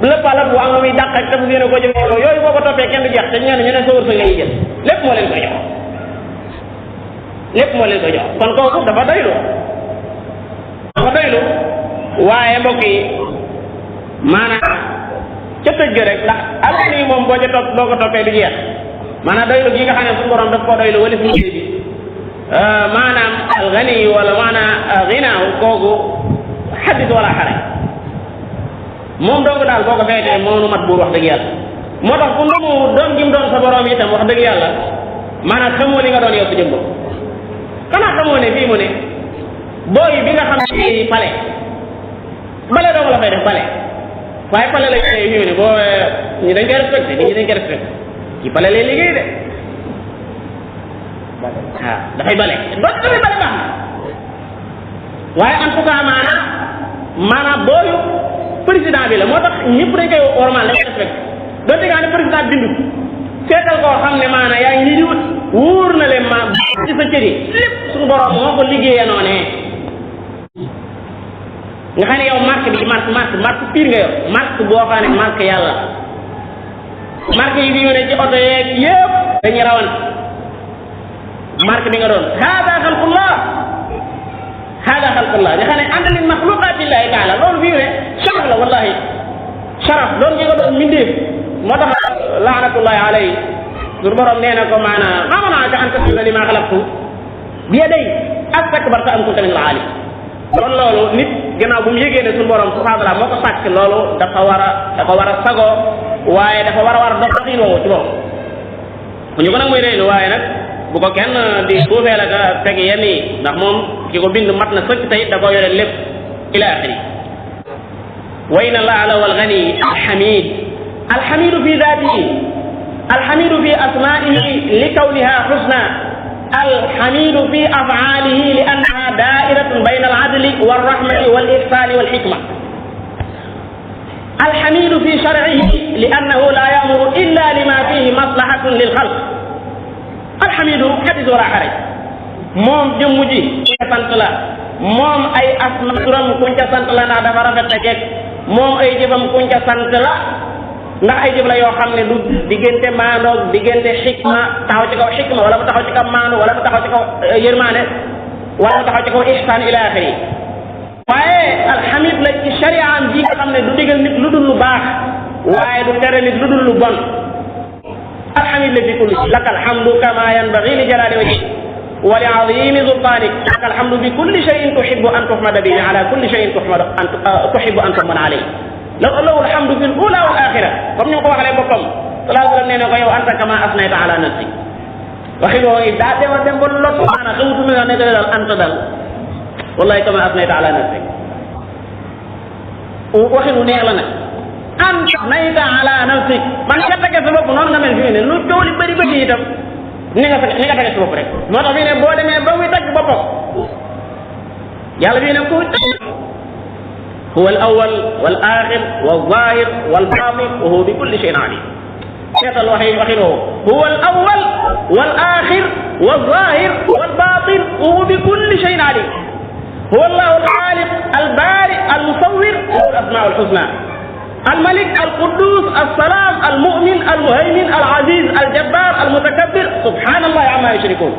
léppalab bu am lu muy dàq ak te bu yéene ko jëf yooyu boo ko toppee kenn du jeex te ñenn ñu ne sa wërsëg ngay jël lépp moo leen koy jox lépp moo leen koy jox kon kooku dafa doylu waaye mbokk yi maanaam ca tëj ga rek ndax alal yi moom boo ca topp boo ko toppee du jeex maanaam doylu gi nga xam ne suñu borom daf koo doylu wala suñu bi maanaam alxani wala maanaam ginaaw kooku xaddis wala xare moom dong daal boo ko feetee moonu mat buur wax dëgg yàlla moo tax ku ndomu doon gi mu doon sa borom itam wax dëgg yàlla maanaam xamoo li nga doon yow sa jëm bopp xanaa xamoo ne fii mu ne booy bi nga xam ne pale bale dong la fay def bale waaye pale la fii mu ne boo ñi dañ koy respecté nit ñi dañ koy respecté ci pale lay liggéey de waaw dafay bale doon dafay bale baax na waaye en tout cas maanaam booyu président bi la moo tax ñëpp dañ koy wormal dañ koy respecté doonte gaa ne président bindu seetal koo xam ne maanaam yaa ngi nii di wut wóor na leen ma ci sa cëri lépp suñu borom moo ko liggéeyee noonee nga xam ne yow marque bi marque pire nga yor marque boo xam ne marque yàlla marque yi bi ñu ne ci oto yeeg yëpp dañuy rawante marque bi nga doon hada xalqullah nga xam ne ànd min maxluqatillahi taala loolu bi ñu ne sharaf la wallahi sharaf doon gi nga doon mindeef moo tax laanatullahi alayhi suñu borom nee na ko maanaam maa manaaka an tasjuda limaa xalaqtu bi yaday astakbarta am kunta min al-aaliin kon loolu nit gannaaw bu mu yégee ne suñu borom subhaanahu wa taala moo ko sàkk loolu dafa war a sagoo waaye dafa war a dox doxin woowu ci bopp bu ñu ko nag muy reylu waaye nag bu ko kenn di suufee la ka teg yenn yi ndax moom ki ko bind mat na sëkk tey da ko yore lépp ila axiri wa inna allaha la wal ghani alhamid alhamidu fi daatihi alhamidu fi asmaihi li kawniha husna alhamidu fi af'alihi li annaha da'iratun bayna al-'adli wal-rahmati wal-ihsani wal-hikma alhamidu fi shar'ihi li annahu la ya'muru illa lima fihi maslahatun lil-khalq alhamidu hadis wala xaraj moom jëmm ji kuñ ca sant la moom ay asma turam kuñ ca sant la ndax dafa rafet te jekk moom ay jëfam kuñ ca sant la ndax ay jëf la yoo xam ne du diggante maandoog diggante xikma taxaw ci kaw xikma wala mu taxaw ci kaw maando wala mu taxaw ci kaw yërmaane wala mu taxaw ci kaw ihsaan ila axiri waaye alhamid la ci shari'am ji nga xam ne du digal nit lu dul lu baax waaye du tere nit lu dul lu bon alhamid la fi kulli laka alhamdu kama yanbaghi li jalali wajhik wa li azimi sultanik laka alhamdu bi kulli shay'in tuhibbu an tuhmada bihi ala kulli shay'in tuhibbu an tuhmada alayhi lahu alhamdu fi al-ula wal akhirah comme ni ma ko waxalee boppam sallallahu alayhi wa sallam nee na ko yow anta kama asnayta ala nafsi waxi boo ngi daa dem ba lot maanaam xamutu mi nekk daal anta dal wallahi kama asnayta ala nafsi waxi nu neex la nag anta asnayta ala nafsi man nga tege sa bopp noonu nga mel fi ne lu coow li bëri bëri itam ni nga tege sa bopp rek moo tax fi ne boo demee ba muy tagg boppam yàlla fi ne ku هو الأول والآخر والظاهر والباطن وهو بكل شيء عليم. شيخ الوحي وحيره هو الأول والآخر والظاهر والباطن وهو بكل شيء عليم. هو الله الخالق البارئ المصور له الأسماء الحسنى. الملك القدوس السلام المؤمن المهيمن العزيز الجبار المتكبر سبحان الله عما يشركون.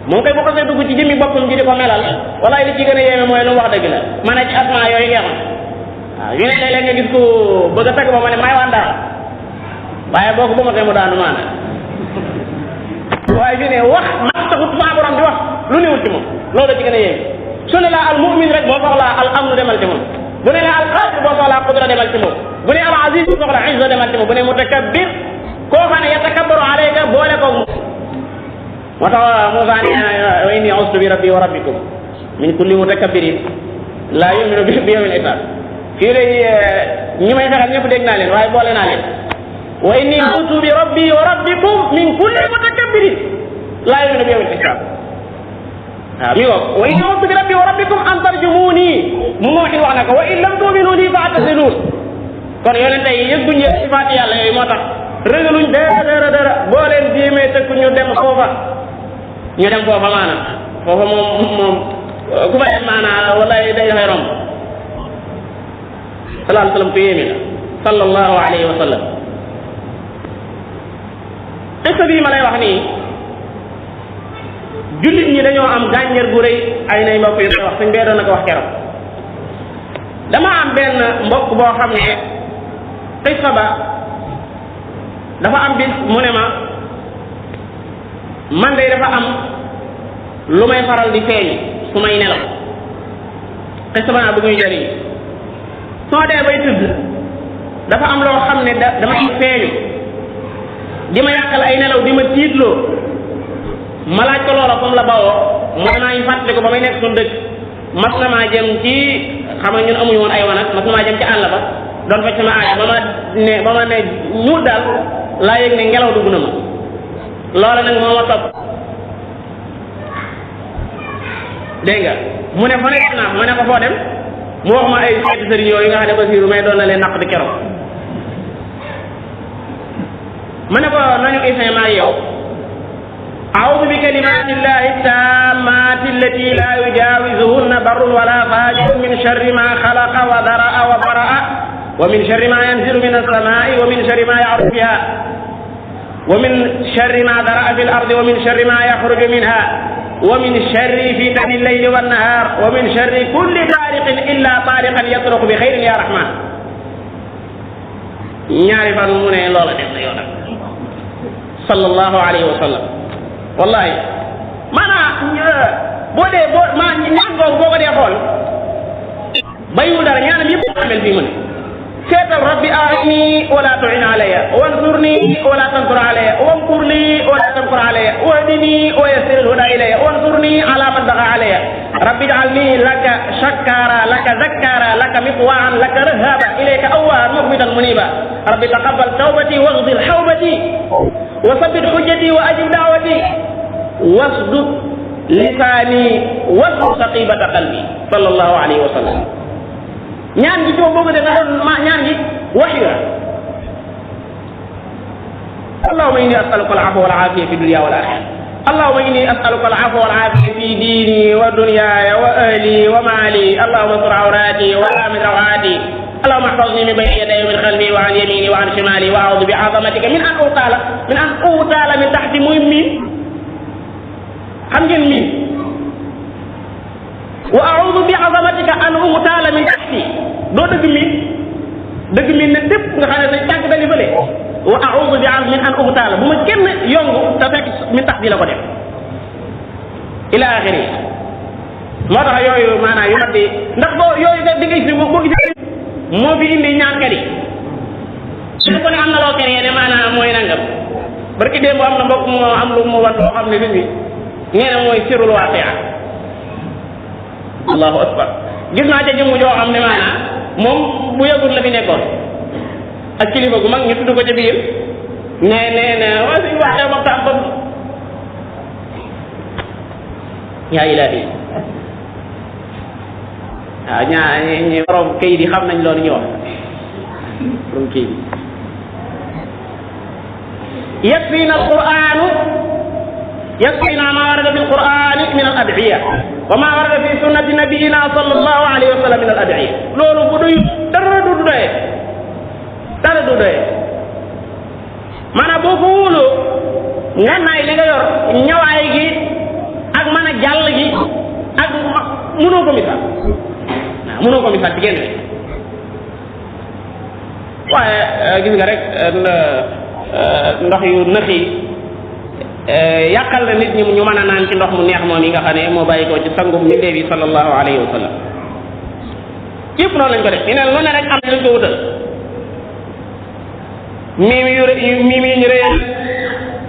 moom kay boo ko see dugg ci jëmmi boppam ji di ko melal walaay li ci gën a yéeme mooy lu mu wax dëgg la man a ci asma yooyu nga xam waaw yu ne léeg-léeg nga gis ko bëgg a teg ba ma ne may waan daal waaye boo ko ba ma tee mu daanu maana waaye fi ne wax maa taxut maa borom di wax lu newul ci moom loolu la ci gën a yéeme su ne la al mu'min rek boo soxlaa al amnu demal ci moom bu ne la al qadir boo soxlaa qudra demal ci moom bu ne al aziz boo soxlaa izza demal ci moom bu ne mutakabbir koo xam ne yatakabbaru alayka boole ko moo tax Moussa nee na wa inni ustu bi rabbi wa rabbikum min kulli mutakabbirin laa yu'minu bi yawmil hisaab fii lay ñi may fexeel ñëpp dégg naa leen waaye boole naa leen wa inni utu bi rabbi wa rabbikum min kulli mutakabbirin laa yu'minu bi yawmil hisaab waaw mi ngo wa inni utu bi rabbi wa rabbikum an tarjumuni mu waxin wax na ko wa in lam tu'minu li fa'taziluun kon yonente yi yëgguñ yëg sifaati yàlla yooyu moo tax rëgaluñ dara boo leen jéemee tëkk ñu dem foofa maanaam foofa moom ku fa dem maanaam wallahi day dafay romb sallallahu alayhi wa sallam ku yéeme la sallallahu alayhi wa sallam qissa bii ma lay wax nii jullit ñi dañoo am gànjar gu rëy ay nay mbokk yu koy wax suñ bee doon na ko wax keroog dama am benn mbokk boo xam ne qissa ba dafa am bis mu ne ma man de dafa am lu may faral di feeñ su may nelaw qissa ba naa bu muy jëriñ soo dee bay tëdd dafa am loo xam ne dama feeñu di ma yàqal ay nelaw di ma tiitloo ma laaj ko loola comme la bawoo mu ne maa ngi fàttali ko ba may nekk suñu dëkk mas na maa jëm ci xam nga ñun amuñu woon ay wanag mas na maa jëm ci àll ba doon faj sama aaj ba ma ne ñuut daal laa yëg ne ngelaw dugg na ma loola nag moo ma topp dégg nga mu ne fa nekk naa ma ne ko foo dem mu wax ma ay xeeti sëriñ yooyu nga xam ne Basiiru may doon na leen naq di keroog ma ne ko nañu isin maa yow a'uudu bi kalimaati llahi taammaati allati laa yujaawizuhunna barrun wala faajirun min sharri ma xalaqa wa dara'a wa bara'a wa min sharri ma yanzilu min as-samaa'i wa min sharri ma ya'ruju fiha wa min sharri ma dara'a fil ardi wa min sharri ma yaxruju minha wa min sharri fitani al-layli wan-nahaar wa min sharri kulli taariqin illa taariqan yatruqu bi xayrin ya rahman ñaari fan mu ne loola def na yow nag sallallahu alayhi wa sallam wallahi maanaam boo dee ñaan googu boo ko dee xool bayiwul dara ñaanam yëpp amel fii mu ne seetal rabbi a'inni wala tu'in alayya wansurni wala tansur alayya wamkur li wala tamkur alayya wahdini wa yassir al-huda ilayya wansurni ala man bagha alayya rabbi ij'alni laka shakkara laka zakkara laka mitwa'an laka rahaba ilayka awwaban mukhbitan muniba rabbi taqabbal tawbati waghfir hawbati wa sabbit hujjati wa ajib da'wati wasdud lisani wasdud saqibata qalbi sallallahu alayhi wa sallam ñaan gi coow boobu de nga doon ñaan gi waxyu la allahumma inni as'aluka al-'afwa wal-'afiya fi dunya wal-akhirah allahumma inni as'aluka al-'afwa wal-'afiya fi dini wa dunyaya wa ahli wa mali allahumma sur awrati wa amin rawati اللهم احفظني من بين يدي ومن خلفي وعن يميني وعن شمالي واعوذ بعظمتك من ان اغتال من تحتي مين xam ngeen miin wa a'udhu bi'azamatika an ughtaala min tahti doo dëgg miin ne dépp nga xam ne dañ tànk dali fële wa a'udhu min an ughtaala bu ma kenn yongu te fekk min tahti la ko def ila axiri moo tax yooyu maanaam yu mat di ndax boo yooyu nga di nga gis boo gisee moo fi indi ñaankat yi su ko ne am na loo créé ne maanaam mooy nangam barki démb am na mbokk moo am lu mu wan loo xam ne bi nee na mooy sirul waaqi'a allahu akbar gis naa ca jëmm joo xam ne maanaam moom bu yëgul la fi nekkoon ak kilifa gu mag ñu tudd ko ca biir nee waa suñu waxee waxtaan ba yaa ilaahi waaw ñi borom kayit yi xam nañ loolu ñu wax borom kayit yi yakfina alquranu يكفينا ما ورد في القرآن من الأدعية وما ورد في سنة نبينا صلى الله عليه وسلم من الأدعية لولو بدوي تردد mana boo ko wóoloo ngànnaay li nga yor ñawaay gi ak mën a jàll gi ak mënoo ko misaal waaw mënoo ko misaal ci genn waaye gis nga rek ndox yu nëx yi yàqal na nit ñi ñu mën a naan ci ndox mu neex moom yi nga xam ne moo bàyyi ko ci sangum mbindee bi sallallahu alayhi wa sallam yëpp noonu lañ ko def ñu ne lu ne rek am nañ ko wutal miim ñu réyal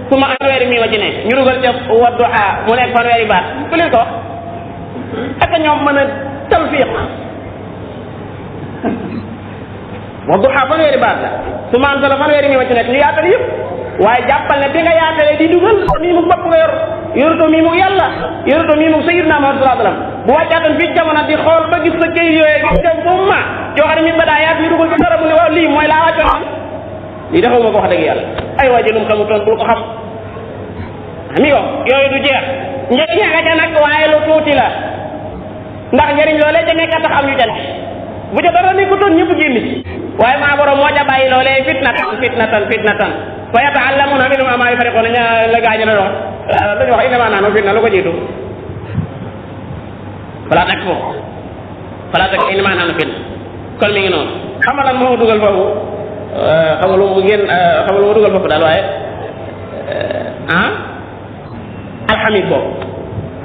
su ma fanweeri mii ma ci ne ñu dugal ca Wadduha mu nekk fanweeri baat ku leen ko wax ak ñoom mën a talfiq Wadduha fanweeri baat la su ma anzala fanweeri mi wàcc nekk ñu yaatal yëpp waaye jàppal ne bi nga yaatalee di dugal mii mu bopp nga yor yorutoo mii mu yàlla yorutoo mii mu sayyidina Muhammad sallallahu alayhi wasallam bu wàccaatoon fii jamono di xool ba gis sa këyit yooyu gis dem ba ma yoo xam ne mi ba daa yaat yi dugal ci dara mu ne waaw lii mooy laa wàccoon lii dafa ma ko wax dëgg yàlla ay waa jëlum xamutoon bul ko xam ami ko yooyu du jeex njëriñ nga ca nag waaye lu tuuti la ndax njëriñ loolee ca nekk tax am ñu jël bu ca dara nekkutoon ñëpp génn ci waaye maa borom moo ca bàyyi loolee fitnatan fa yata'allamuna minhum ma yufariquna ña la gaañ la doon dañu wax innamaa nahnu fitna lu ko jiitu falaa takfur innamaa nahnu fitna kon mi ngi noonu xam nga lan moo dugal foofu xam nga lu ma dugal foofu daal waaye alhamid boobu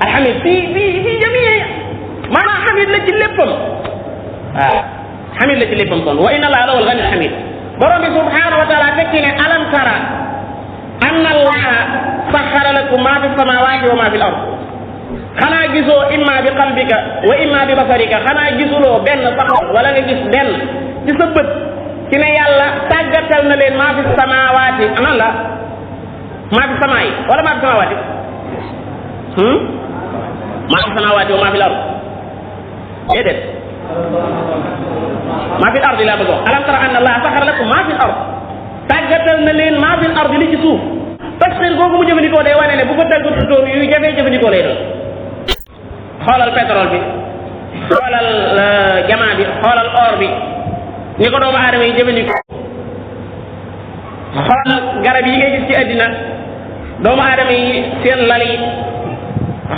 alhamid fii jamii maanaam hamid la ci léppam waaw hamid la ci léppam kon wa inna allaha lawal ghani hamid borom bi subhanahu wa taala tekki ne alam tara anna allaha saxara lakum ma fi samawati wa ma fi l ard xanaa gisoo imma bi qalbika wa imma bi basarika xanaa gisuloo benn saxol wala nga gis benn ci sa bët ci ne yàlla tàggatal na leen maa fi samawati anan la maa fi samaayi wala maa fi samawati maa fi samawati wa maa fi l ard déedéet maa fi l ard laa bëgg wax alam tara anna allaha saxara lakum maa fi l ard tàggatal na leen maa fi l ard li ci suuf tasxir googu mu jëfandikoo day wane ne bu ko tàggatutoon yu jafee jëfandikoo lay doon xoolal pétrole bi xoolal jamaa bi xoolal or bi ni ko doomu aadama yi jëfandikoo xoolal garab yi ngay gis ci àddina doomu aadama yi seen lal yi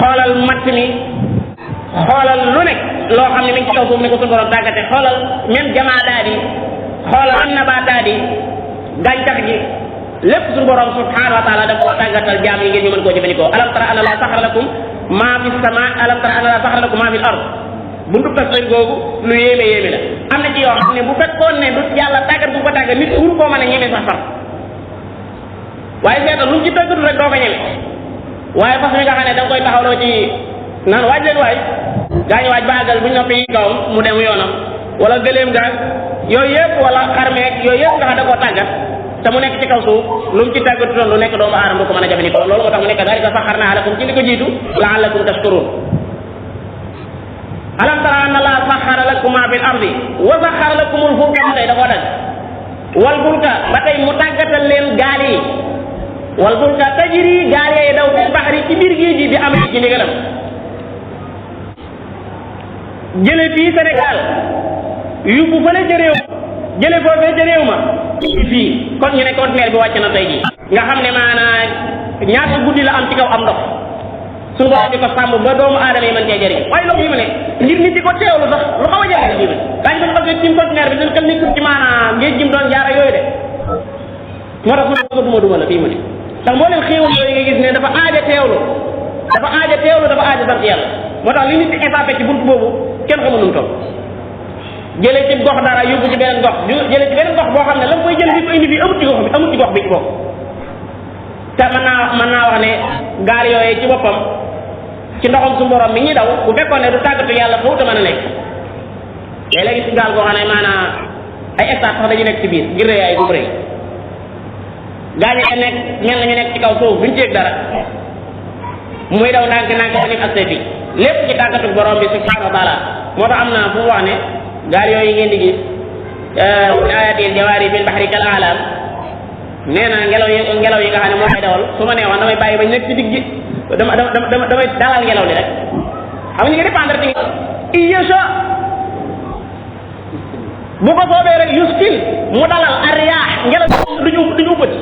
xoolal matt mi xoolal lu nekk loo xam ne mi ngi ci kaw suuf ni ko suñu borom tàggate xoolal même jamaadaat yi xoolal nabaataat yi gàncax gi lépp suñu borom subhanahu wa taala daf ko tàggatal jaam yi ngeen ñu mën koo jëfandikoo alam tara anna allaha saxara lakum maa fi sama alam tara anna allaha saxara lakum maa fi l ard buntu tasxir googu lu yéeme la am na ci yoo xam ne bu fekkoon ne du yàlla tàggat bu ko tàggat nit wuru koo mën a ñeme sax far waaye seetal lu mu ci tàggatu rek doo ko ñeme waaye fas mi nga xam ne da nga koy taxawloo ci naan waaj leen waay gaañu waaj baagal bu ñu noppi kawam mu dem yoonam wala gëleem gaag yooyu yëpp wala xarmeeg yooyu yëpp nga xam da koo tàggat te mu nekk ci kaw suuf lu mu ci tàggatu doon lu nekk doomu aadama du ko mën a jëfandikoo loolu moo tax mu nekk dalika saxarnaa lakum ci li ko jiitu la'allakum tashkurun alam tara anna allaha saxara lakum ma fil ardi wa saxara lakumul fulka ba tey da koo dagg wal fulka ba tey mu tàggatal leen gaal yi wal fulka tajri gaal yee daw fil bahri ci biir géej gi di am ci ndigalam jële fii Sénégal yóbbu fële ca réew jële foofee ca réew ma fii kon ñu ne conteneur bi wàcc na tey jii nga xam ne maanaam ñaata guddi la am ci kaw am ndox suñu borom di ko sàmm ba doomu aadama yi mën cee jëriñ waaye loolu yi ma ne ngir nit di ko teewlu sax lu xaw a jafe la jiw daañu doon xasee ci conteneur bi dañ xel ni ci maanaam ngeen jëm doon jaar yooyu de moo tax ma duma la fii mu ne ndax moo leen xéewal yooyu nga gis ne dafa aaja teewlu dafa aaja sant yàlla moo tax li nit di échappé ci buntu boobu kenn xamul nu mu toll jëlee ci gox dara yóbbu ci beneen gox jëlee ci beneen gox boo xam ne la koy jël di ko indi fii amut ci gox bi ci bopp te mën naa wax ne gaal yooyu ci boppam ci ndoxam su borom mi ñuy daw bu fekkoon ne du tàggatu yàlla foofu te mën a nekk léeg-léegi ci gaal goo xam ne maanaam ay hectares sax dañu nekk ci biir ngir rëyaay bu rëy gaañ a nekk mel na ñu nekk ci kaw suuf duñ ci yëg dara muy daw ndànk ba nekk ak fii lépp ci tàggatu borom bi subhanahu wa taala moo tax am na fu mu wax ne gaal yooyu ngeen di gis ayatil jawaari fil bahri kal a'lam nee na ngelaw yi nga xam ne moo koy dawal su ma neexoon damay bàyyi ba nekk ci digg damay dalal ngelaw li rek xam nga ñu ngi dépendre ci iyasa bu ko soobee rek yuskil mu dalal arriyah ngelaw duñu uppati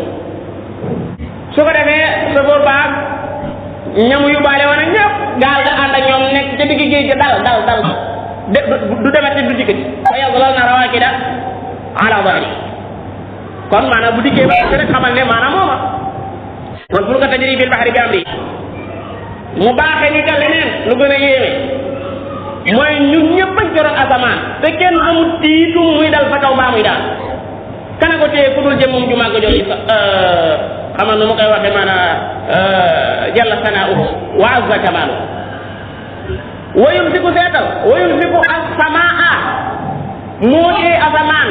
su ko defee sa góor baag ñamu yóbbaale woon ak ñëpp gaal ga ànd ak ñoom nekk ca digg géej ga dal du demati du dikkati wa yadlalna rawaakida ala dhahri kon maanaam bu dikkee ba rek xamal ne maanaam mooma kon fulka tajri fil bahri bi amri mu baaxee ni ka leneen lu gën a yéeme mooy ñun ñëpp a joroon asamaan te kenn amul tiitum muy dal fa kaw baa muy daal kana ko téye ku dul jëm moom ju màgg jooju xamal nu mu koy waxee maanaam jalla sana'uhu wa azza kamaaluhu wa yumsiku seetal wa yumsiku as-samaa moo tee asamaan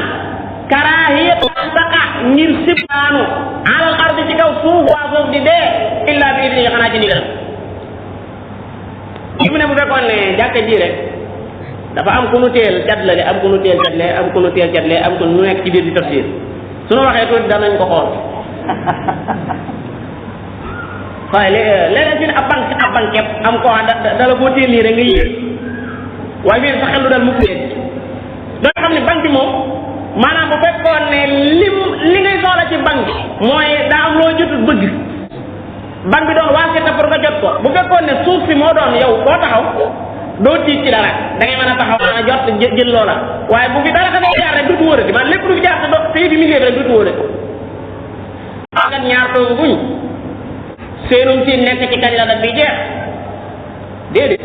karahiyat taqa ngir sibanu alal ardi ci kaw suuf waa suuf di dee illa bi idni xanaa ci ndigal mu ne bu fekkoon ne jàkka ji rek dafa am ku nu teel jatlale am ku nu teel jatle am ku nu teel jatle am ku nu nekk ci biir di tafsir suñu waxee tuuti danañ ko xool waaye léeg-léeg ci ne ab banque am koo xam dala boo teel nii rek nga yéeg waaye bii sa xel lu dal mukk leen doo xam ne banque moom maanaam bu fekkoon ne li ngay soxla ci banque mooy daa am loo jotut bëgg banque bi doon waasita pour nga jot ko bu fekkoon ne suuf si moo doon yow boo taxaw doo tiit ci dara da ngay mën a taxaw a jot jël loola waaye bu fi dara xamee jaar rek dutu wóorati man lépp lu fi jaar te yi bi mi ngi rek dutu wóorati agat ñaar toogu guñ seenum si nekk ci kañ la dat bi jeex déedéet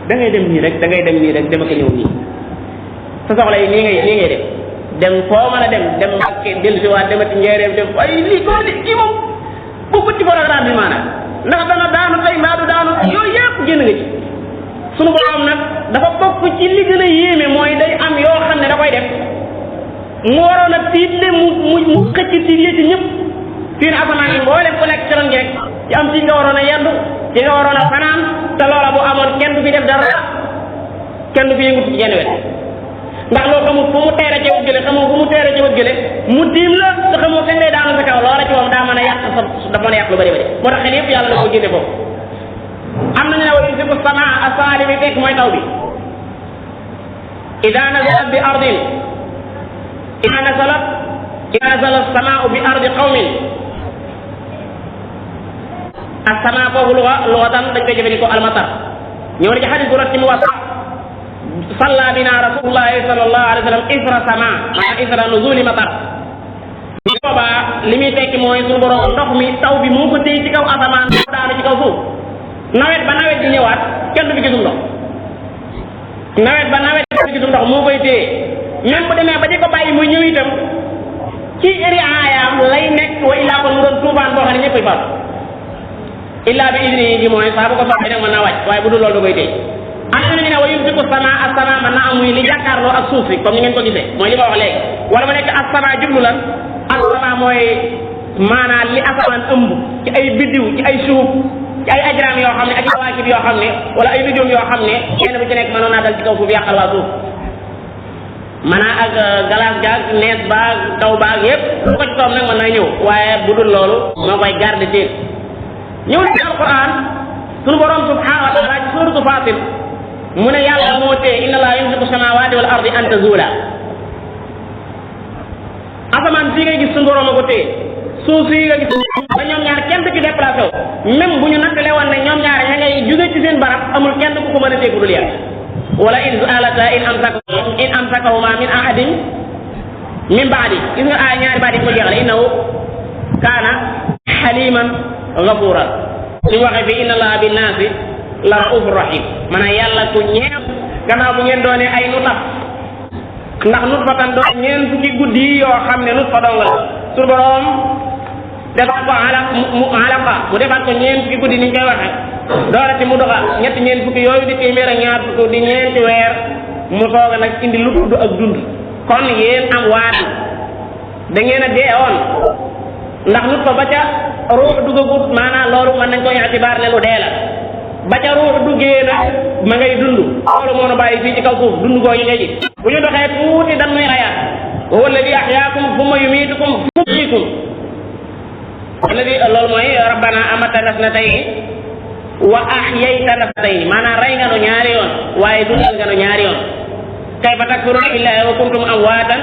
da ngay dem nii rek da ngay dem nii rek dama ko ñëw nii sa soxla yi nii ngay dem foo mën a dem Mbàkke dellu si waat demati Njaaréem dem ay lii ko di kii moom bokku ci programme bi maanaam ndax dana daanu tey mbaa du daanu yooyu yëpp génn nga ci sunu borom nag dafa bokk ci li gën a yéeme mooy day am yoo xam ne da koy def mu waroon a tiitle mu xëcc tiit ci ñëpp fii ne asamaan yi mboolem ku nekk ci ron gi rek ci am ci nga waroon a yendu ci nga waroon a fanaan te loola bu amoon kenn du fi def dara kenn du fi yëngu ci jenn wet ndax loolu xamul fu mu teere ci wët gële xamul fu mu teere ci wët gële mu tiim la te xamul kañ lay daanu sa kaw loola ci moom daa mën a yàq dafa mën a yàq lu bëri bëri moo tax xel yëpp yàlla da koo génne foofu am nañu ne wa yumsiku samaa asaali bi fekk mooy taw bi ida nazalat bi ardin ida nazala samaau bi ardi qawmin as-samaa foofu lughatan dañ koy jëfandikoo almatar ñëw na ci xadis bu rot ci mu wasa salla bina rasulullahi sallallahu alayhi wa sallam isra sama maanaam isra nuzuli matar bu boobaa li muy tekki mooy suñu borom ndox mi taw bi moo ko téy ci kaw asamaan daanu ci kaw suuf nawet ba nawet di ñëwaat kenn du fi gisum ndox nawet ba nawet du fi gisum ndox moo koy téye même bu demee ba di ko bàyyi muy ñëw itam ci riaayam lay nekk wa illaa kon mu doon tuubaan boo xam ne ñëppay faatu illa bi idni ji mooy saa bu ko soxee nag mën naa wàcc waaye bu dul loolu da koy téye am na ñu ne wa yumsiku samaa as-samaa mën naa am muy li jàkkaarloo ak suuf si comme ni ngeen ko gisee mooy li ma wax léegi wala ma nekk as-samaa jublu lan as-samaa mooy maanaam li asamaan ëmb ci ay biddiw ci ay suuf ci ay ajraam yoo xam ne ak kawaakib yoo xam ne wala ay biddiw yoo xam ne kenn bu ci nekk mënoon naa dal ci kaw suuf yàqal waa suuf maanaam ak glace gaag nees baag taw baag yépp lu ko ci toom nag mën naa ñëw waaye bu dul loolu moo koy garde téen ñëw na ci alquran sunu borom subhanahu wa taala ci suratu Fatir mu ne yàlla moo tee inna allaha yumsiku samawati wal ardi an tazula asamaan fii ngay gis sunu borom a ko tee suuf fii nga gis ba ñoom ñaar kenn du ci déplacé wu même bu ñu nattale woon ne ñoom ñaar ña ngay jóge ci seen barab amul kenn ku ko mën a tee ku dul yàlla wala in zalata in amsakahuma min ahadin min baadi gis nga ay ñaari baadi ko jeexale innahu kaana haliman ghafuran li waxee fi inna allaha bin naasi la raufur rahim maanaam yàlla ku ñeew gannaaw bu ngeen doonee ay nutaf ndax nut fa tan doon ñeen fukki guddi yoo xam ne nut fa dong la su borom defaat ko alaqa mu defaat ko ñeen fukki guddi ni ñu koy waxee doorati mu doxa ñeen fukki yooyu di téeméer ak ñaar fukki di ñeenti weer mu sooga nag indi lu tudd ak dund kon yéen am waat da ngeen a deewoon ndax nut fa ba ca ruux dugagut maanaam loolu mën nañ ko itibaar ne lu dee la ba ca ruux duggee nag ma ngay dund loolu moo na bàyyi fii ci kaw suuf dund googu ngay ji bu ñu doxee tuuti dan muy rayaat wa huwa alladi ahyaakum thumma yumiitukum thumma yuhyiikum alladi loolu mooy rabbana amatana snatayni wa ahyaytana snatayni maanaam rey nga nu ñaari yoon waaye dundal nga nu ñaari yoon kayfa takfuruna billahi wa kuntum amwaatan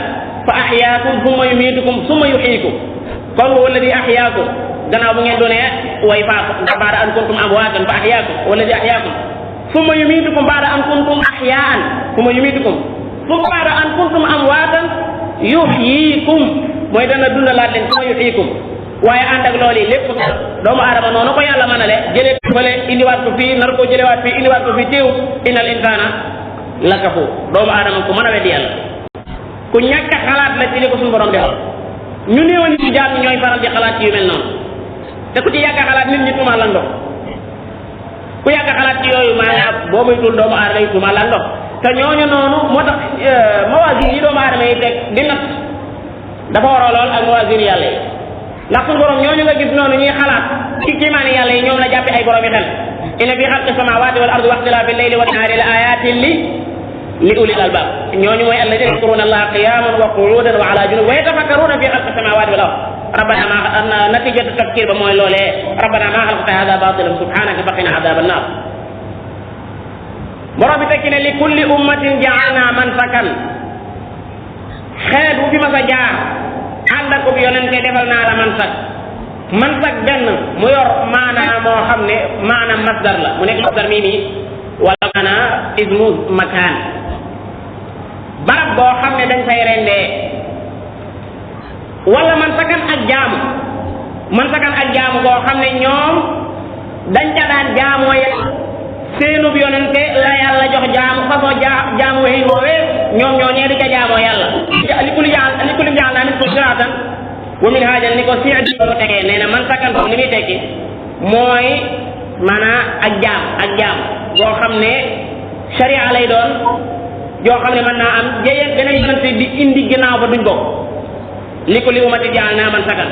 fa ahyaakum thumma yumiitukum thumma yuhyiikum kon huwa alladi ahyaakum gannaaw bu ngeen doonee way faatu baada an kuntum amwaatan fa ahyaakum walladi ahyaakum summa yumiitukum baada an kuntum ahyaan summa yumiitukum summa baada an kuntum amwaatan yuhyiikum mooy dana dundalaat leen summa yuhyiikum waaye ànd ak loolu lépp doomu aadama noonu ko yàlla mën a le jëlee fële indiwaat ko fii nar ko jëlewaat fii indiwaat ko fii teew innal insaana la kafuur doomu aadama ku mën a weddi yàlla ku ñàkk xalaat la ci li ko suñu borom defal ñu néew nit ñi jaam ñooy faral di xalaat ci yu mel noonu te ku ci yàgg xalaat nit ñi tuuma la ndox ku yàgg xalaat ci yooyu maanaam boo muy tul doomu aadama yi tuuma la ndox te ñooñu noonu moo tax mawaasi yi doomu aadama yi teg di natt dafa waroo lool ak muwazin yàlla yi ndax suñu borom ñooñu nga gis noonu ñuy xalaat ci kiimaani yàlla yi ñoom la jàppe ay borom yi xel inna fi xalqi samawati wal ardi wa ixtilaafi leyli wa nahaari la ayatin li ulil albab ñooñu mooy alladina yadkuruna allaha qiyaman wa qu'udan wa ala junub wa yatafakkaruna fi xalqi samawati wal ard rabbana ma natijatu tafkir ba mooy loolee rabbana ma xalaqta hada batilan subhanaka faqina adaba annar borom bi tekki ne li kulli ummatin ja'alna mansakan xeet wu fi mas a jaar ànd ak yonente defal naa la mansak benn mu yor maanaa moo xam ne maanaam masdar la mu nekk masdar mii nii wala maanaa ismu makaan barab boo xam ne dañ fay rendee wala mansakan ak jaamu boo xam ne ñoom dañ ca daan jaamoo yàlla seenub yonente la yàlla jox jaamu façon jaamu waxin woowee ñoom ñoo ñee di ca jaamoo yàlla li kulli jaal naa nit ko siratan wa min haajal ni ko siidi ko tegee nee na man sakkan foofu li muy tekki mooy maanaam ak jaam boo xam ne sharia lay doon joo xam ne mën naa am jëyeen beneen yonente di indi ginnaaw ba duñ bokk li kulli ummati jaal naa man sakkan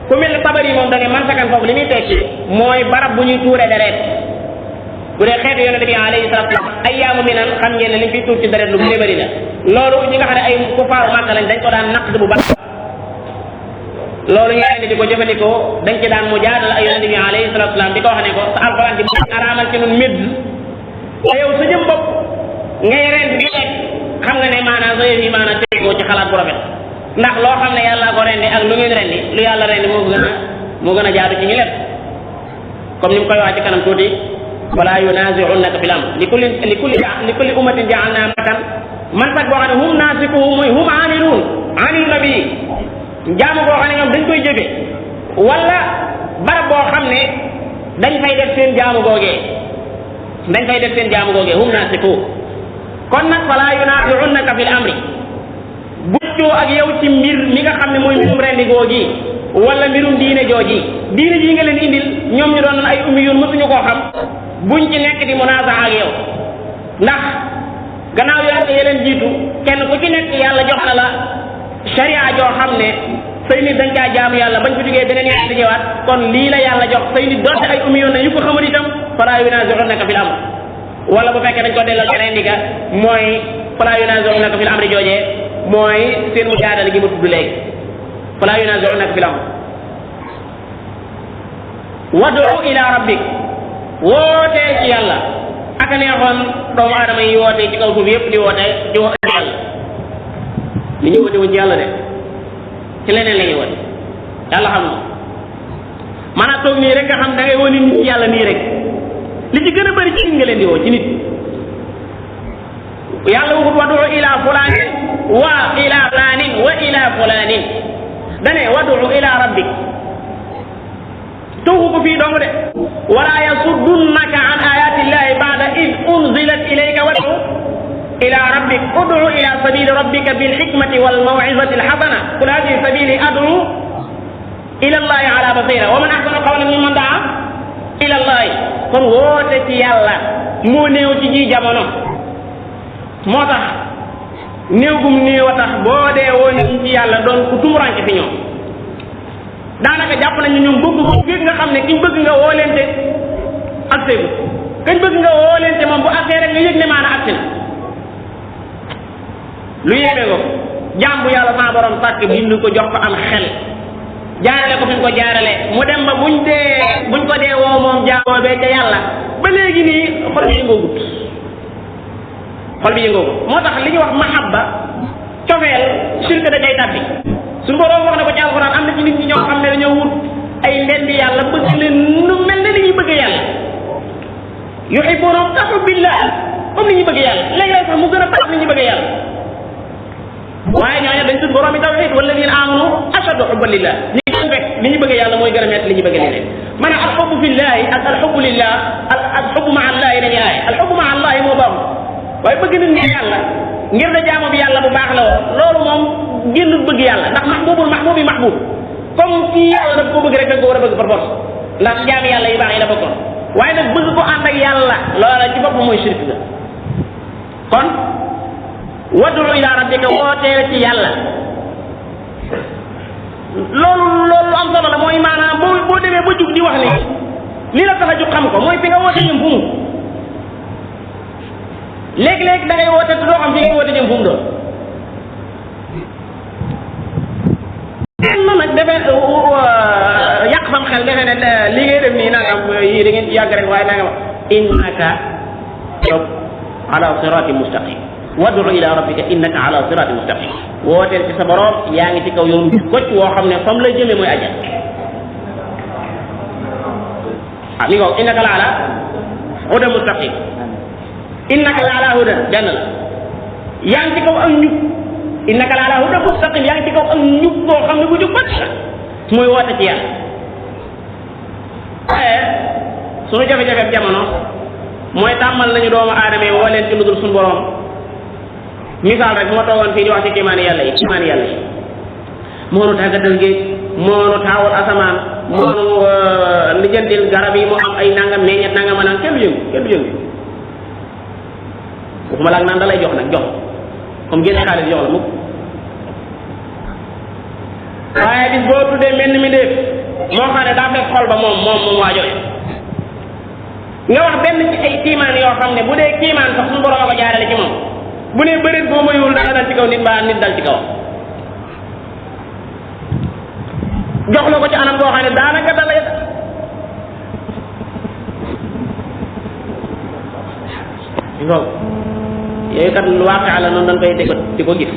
ku mel ne Tabari moom da ne man sakkan foofu li muy tekki mooy barab bu ñuy tuure deret bu dee xeetu yonente bi alayhi salatu wasalam ayyaamu minan xam ngeen ne liñ fiy tuur ci deret lu bëri la loolu ñi nga xam ne ay kufaaru Màkka lañ dañ ko daan naq bu baax loolu ñu indi di ko jëfandikoo dañ ci daan mujaadala ay yonente bi alayhi salatu wasalam di ko wax ne ko sa alquran di araamal ci nun médd te yow sa jëm bopp ngay rend di lekk xam nga ne maanaam sa yëf yi maanaam tegoo ci xalaat bu rafet ndax loo xam ne yàlla ko rendi ak lu ngeen rendi lu yàlla rendi moo gën a jaadu ci ñu lépp comme ni mu koy wax ci kanam tuuti wala yunazi'unaka fil amr li kulli ummatin ja'alna mansak boo xam ne hum naasikuhu muy hum aamiluun ani nabi jaamu boo xam ne ñoom dañ koy jëfe wala barab boo xam ne dañ fay def seen jaamu googee hum naasikuhu kon nag fala yunazi'unaka fil amri buccoo ak yow ci mbir mi nga xam ne mooy mbirum rendi googi wala mbirum diine jooji diine ji nga leen indil ñoom ñu doon ay ummiyuun mësuñu koo xam buñ ci nekk di munaaza ak yow ndax gannaaw yonente yi leen jiitu kenn ku ci nekk yàlla jox na la sharia joo xam ne say nit dañ caa jaamu yàlla bañ ko jógee beneen yàlla di ñëwaat kon lii la yàlla jox say nit doonte ay ummiyuun na yu ko xamul itam falaa yunaazirunaka fil amr wala bu fekkee dañ ko delloo ci rendi ga mooy falaa yunaazirunaka fil amri joojee mooy seen mujaadala gi ma tudd léegi falaa yunaazirunaka fil amr wad'u ila rabbik wootee ci yàlla ak a neexoon doomu aadama yi wootee ci kaw suuf yëpp di woote ci yàlla li ñu woote woon ci yàlla de ci leneen la ñuy woote yàlla xam na maanaam toog nii rek nga xam da ngay woo nit ñi ci yàlla nii rek li ci gën a bëri ci nit nga leen di woo ci nit yàlla waxut wad'u ila fulaanin wa ila fulaanin wa ila fulaanin dane wad'u ila rabbik tuuxu ko fii dong de wala yasuddunaka an ayati llahi ba'da id unzilat ilayka wad'u ila rabbik ud'u ila sabili rabbika bil hikmati wal maw'izati al hasana qul hadhihi sabili ad'u ila llahi ala basira wa man ahsanu qawlan mimman da'a ila llahi kon woote ci yàlla moo néew ci ji jamono moo tax néew gum néew a tax boo dee woo nit ci yàlla doon ku tumuranke fi ñoom daanaka jàpp nañu ñoom bëgg ko fekk nga xam ne kiñ bëgg nga woo leente ak séegu kañ bëgg nga woo leente moom bu accès rek nga yëg ne maana accès na lu yéeme ko jaam bu yàlla sa borom sàkk bind ko jox ko am xel jaarale ko fi ñu ko jaarale mu dem ba buñ ko dee woo moom jaamoo bee ca yàlla ba léegi nii xol bi yëngoogut moo tax li ñuy wax mahabba cofeel shirk da day tabbi suñu borom wax na ko ci alxuraan am na ci nit ñi ñoo xam ne dañoo wut ay ndendi yàlla bëgg leen nu mel ne li ñuy bëgg yàlla yuhibbunahum ka hubbillah comme ni ñuy bëgg yàlla léeg-léeg sax mu gën a tax ni ñuy bëgg yàlla waaye ñooñu dañ tudd borom yi tawhid walladina amanu ashaddu hubban lillah ñi ko fekk li ñu bëgg yàlla mooy gën a metti li ñu bëgg leneen maanaam al hubbu fillahi ak al hubbu lillah al hubbu maa allahi dañuy aay al hubbu maa allahi moo baaxul waaye bëgg nit ñi yàlla ngir da jaamu bi yàlla bu baax la woon loolu moom génn bëgg yàlla ndax mahbubul mahbubi mahbub comme kii yàlla daf ko bëgg rek da nga ko war a bëgg par force ndax jaami yàlla yu baax yi la bokkoon waaye nag bëgg ko ànd ak yàlla loola ci boppam mooy shirk la kon wad'u ila rabbika wooteel ci yàlla loolu am solo la mooy maanaam boo demee ba jug di wax ni li la tax a jug xam ko mooy fi nga woote jëm fu mu léegi-léegi da ngay woote te doo xam fi ngay woote jëm fu mu doon nag defee yàq sam xel defee ne li ngay def nii nangam yii da ngeen yàgg rek waaye nangam innaka yow ala sirati mustaqim wad'u ila rabbika innaka ala sirati mustaqim wooteel ci sa borom yaa ngi ci kaw yoonu kocc woo xam ne fam lay jëmee mooy ajal mi ngo innaka la ala huda mustaqim innaka la ala huda benn la yaa ngi ci kaw ak njub innaka la ala huda mustaqim yaa ngi ci kaw ak njub boo xam ne bu jub bët muy woote ci yàlla waaye sunu jafe-jafe jamono mooy tàmmal nañu doomu aadama yi woo leen ci lu dul suñu borom misaal rek moo toogoon fii di wax ci kiimaani yàlla yi moonu tàggatal géej moonu taawul asamaan moonu lijjantil garab yi mu am ay nangam meññet nangam naan kenn du yëngu waxuma la ak naan da lay jox nag jox comme génne xaalis jox la mukk waaye bis boo tuddee mel mi def moo xam ne daa fekk xol ba moom waajole nga wax benn ci ay kiimaan yoo xam ne bu dee kiimaan sax suñu borom a ko jaarale ci moom bu ne bërit boo mayul dana dal ci kaw nit mbaa nit dal ci kaw jox la ko ci anam boo xam ne daanaka da lay yooyu kat lu waaqe la noonu dañ koy dégg di ko gis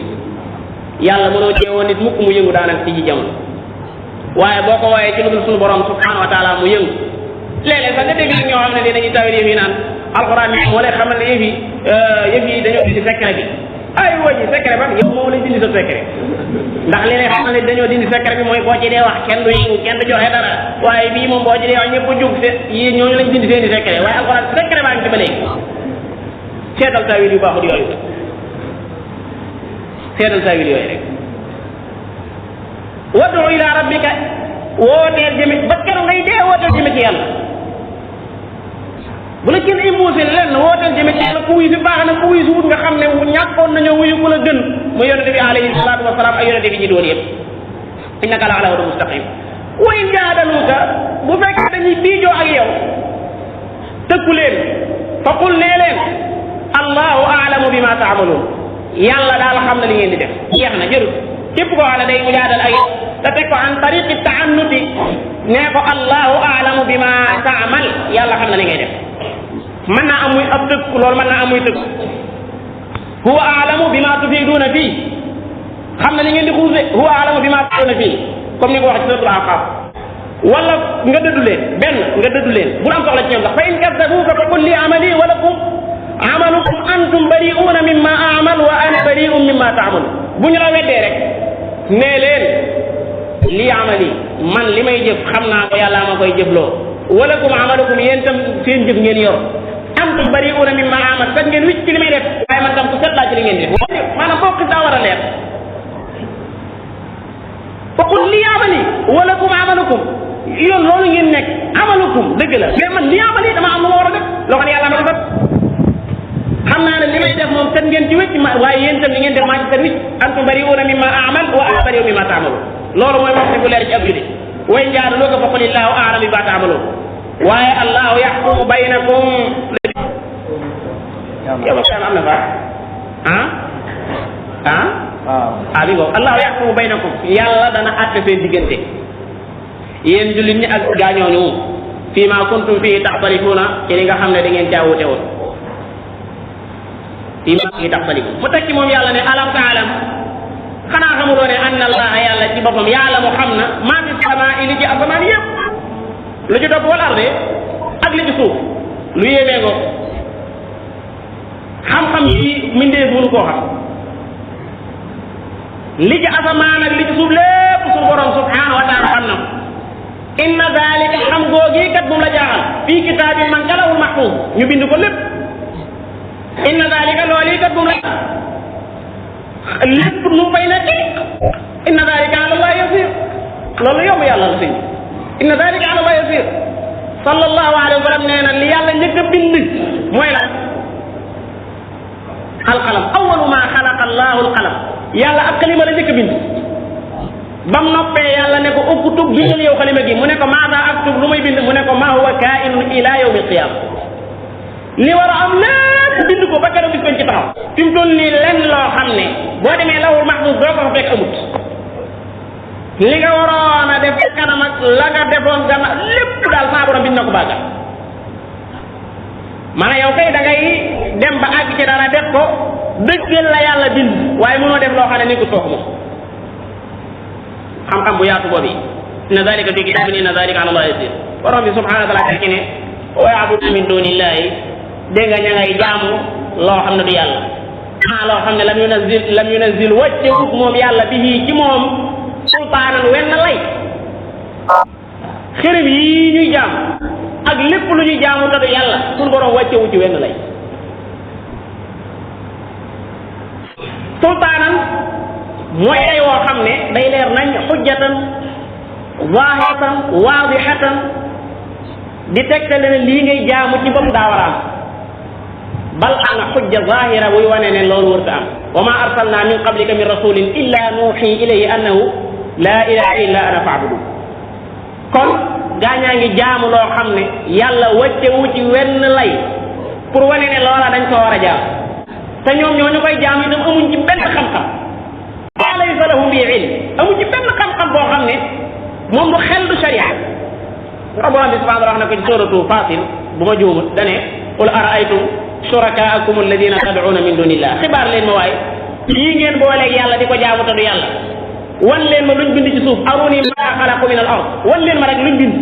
yàlla mënoo teewoo nit mukk mu yëngu daanaka ci jamono waaye boo ko wooyee ci lu dul suñu borom subhanahu wa taala mu yëngu léeg-léeg sax nga dégg nag ñoo xam ne dinañuy tawil yëf yi naan alxuraan yi moo lay xamal ne yëf yi dañoo dindi secret bi ay woo ji secret ba yow moom lañ dindi sa secret ndax li lay xamal ne dañoo dindi secret bi mooy boo ci dee wax kenn du yëngu kenn du joxe dara waaye bii moom boo ci dee wax ñëpp jug yi ñooñu lañ dindi seen i secret waaye alxuraan secret baa ngi ci ba léegi seetal tawil yu baaxul yooyu seetal tawil yooyu rek wad'u ila rabbika wooteel jëme ba keroog ngay dee wooteel jëme ci yàlla bu la kenn imposé lenn wooteel jëme ci yàlla ku wuyu si baax na ku wuyu si wut nga xam ne ñàkkoon nañoo wuyu ku la gën mu yonente bi alayhi salaatu wasalaam ak yonente bi ñi doon yëpp innaka la ala hudan mustaqim wa in jaadaluka bu fekkee dañuy biijoo ak yow tëkku leen fa qul nee leen allahu a'lamu bima ta'malun yàlla daal xam na li ngeen di def jeex na jërut képp koo xam ne day mujaadal ak te teg ko an tariqi ta'annuti nee ko allahu a'lamu bima ta'mal yàlla xam na li ngay def mën naa am muy ab tëkk loolu mën naa am muy tëkk huwa a'lamu bima tufiduna fii xam na li ngeen di xuuse huwa a'lamu bima tufiduna fii comme ni nga wax ci suratul Ahqaf wala nga dëddu leen benn nga dëddu leen bu am soxla ci ñoom sax fa in kaddabuka fa qul li amali wa lakum amalukum antum bari'una mimma a'mal wa ana bari'un mimma ta'malun bu ñu la weddee rek nee leen lii amali man li may jëf xam naa ko yàlla ma koy jëfloo walakum amalukum yéen tam seen jëf ngeen yor antum bari'una mimma a'mal sax ngeen wicc ci li may def waaye man tam ku set laa ci li ngeen di def maanaam boo daa war a leer fa qul lii amali walakum amalukum yoon loolu ngeen nekk amalukum dëgg la mais man lii amali dama am lu ma war a def loo xam ne yàlla ma defat xam naa ne li may def moom set ngeen ci wécc waaye yéen tam li ngeen def maa ci set wicc antum bari'una mimma a'mal wa ana bari'un mimma ta'malun loolu mooy moom bu leer ci ab jullit way njaaduloka fa qul illahu a'lamu bima ta'malun waaye allahu yahkumu baynakum yow ma am na fa bi boobu allahu yahkumu baynakum yàlla dana àtte seen diggante yéen jullit ñi ak gaañooñu fii ma kuntum fii taxtalifuna ci li nga xam ne da ngeen caa wute woon fii ma fii taxtalifuna mu tekki moom yàlla ne alam ta'lam xanaa xamuloo ne anna allaha yàlla ci boppam yàlla mu xam na maa fi samaa li ci asamaan yëpp lu ci topp wal arde ak li ci suuf lu yéemee ko xam-xam yi mindee mënu koo xam li ci asamaan ak li ci suuf lépp su borom subhanahu wa taala xam na inna dalika xam googi kat bu mu la jaaxal fii kitaabin man kalawul mahfuz ñu bind ko lépp inna dalika loolu kat bu mu la lépp nu fay nekk inna dalika ala allah yasir loolu yomb yàlla la sëñ inna dalika ala allah yasir sallallahu alayhi wa sallam nee na li yàlla njëkk a bind mooy la alqalam awalu ma xalaqa allahu alqalam yàlla ak kalima la njëkk a bind bam noppee yàlla ne ko uktub bindal yow xalima gi mu ne ko maada aktub lu muy bind mu ne ko maa huwa kaa'inun ila yawmi alqiyama li war a am lépp bind ko ba keroog bis bañ ci taxaw fi mu toll nii lenn loo xam ne boo demee lawul mahfuz doo ko fa fekk amut li nga waroon a def kanam ak la nga defoon gana lépp daal saa borom bind na ko bàggal maanaam yow kay da ngay dem ba àgg ci dara def ko dëggal la yàlla bind waaye mënoo def loo xam ne ni ko toog moom xam-xam bu yaatu boobu inna dalika fi kitabin inna dalika ala allah yasir borom bi subhanahu wa taala tekki ne wa ya'budu min dunillahi dégg nga ña ngay jaamu loo xam ne du yàlla loo xam ne lam yunazil wàccewut moom yàlla bi ci moom sultaanan wenn lay xërëm yi ñuy jaam ak lépp lu ñuy jaamu te du yàlla suñu borom wàccewu ci wenn lay sultaanan mooy ay woo xam ne day leer nañ xujjatan zaahiratan waadihatan di tegtale ne lii ngay jaamu ci bopp daa war a am bal ana xujja zahira buy wane ne loolu wërta am wa ma arsalna min qablika min rasulin illa nuuxi ilayhi annahu la ilaha illa ana fa'budu kon gaañaa ngi jaamu loo xam ne yàlla wàccewu ci wenn lay pour wane ne loola dañ ko war a jaam te ñoom ñoo ñu koy jaam itam amuñ ci benn xam-xam wa laysa lahum bi ilm amuñ ci benn xam-xam boo xam ne moom du xel du sharia borom bi subhanahu wax na ko ci suratu Fatir bu ma juumut dane qul araaytum shurakaakum alladina tad'una min dunillah xibaar leen ma waaye yii ngeen booleeg yàlla di ko jaamu te du yàlla wan leen ma luñ bind ci suuf aruni ma xalaqu min al ard wan leen ma rek luñ bind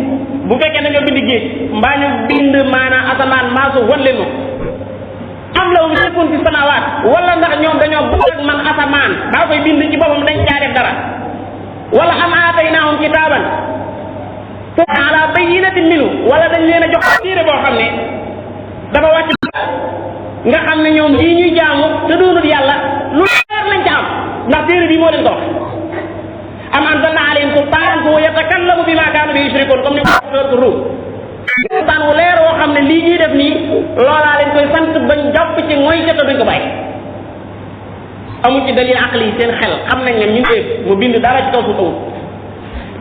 bu fekkee dañoo bind géej mbaa ñu bind maanaam asamaan maa suuf wan leen ma am lahum shirkun fi samawaat wala ndax ñoom dañoo bëgg ak man asamaan daa koy bind ci boppam dañ caa def dara wala am aataynaahum kitaaban ala bayyinatin minhu wala dañ leen a jox téere boo xam ne dafa wàcc nga xam ne ñoom lii ñuy jaamu te doonul yàlla lu leer lañ ca am ndax téere bii moo leen ko wax am anzalna alayhim sultaanan fa huwa yatakallamu bima kaanu bihi yushrikuun comme ni ko sourate Rum sultaan wu leer woo xam ne lii ñuy def nii loolaa leen koy sant bañ jàpp ci mooy ca te duñ ko bàyyi amuñ ci dalil aqli yi seen xel xam nañ ne ñu ngi mu bind dara ci kaw suuf amul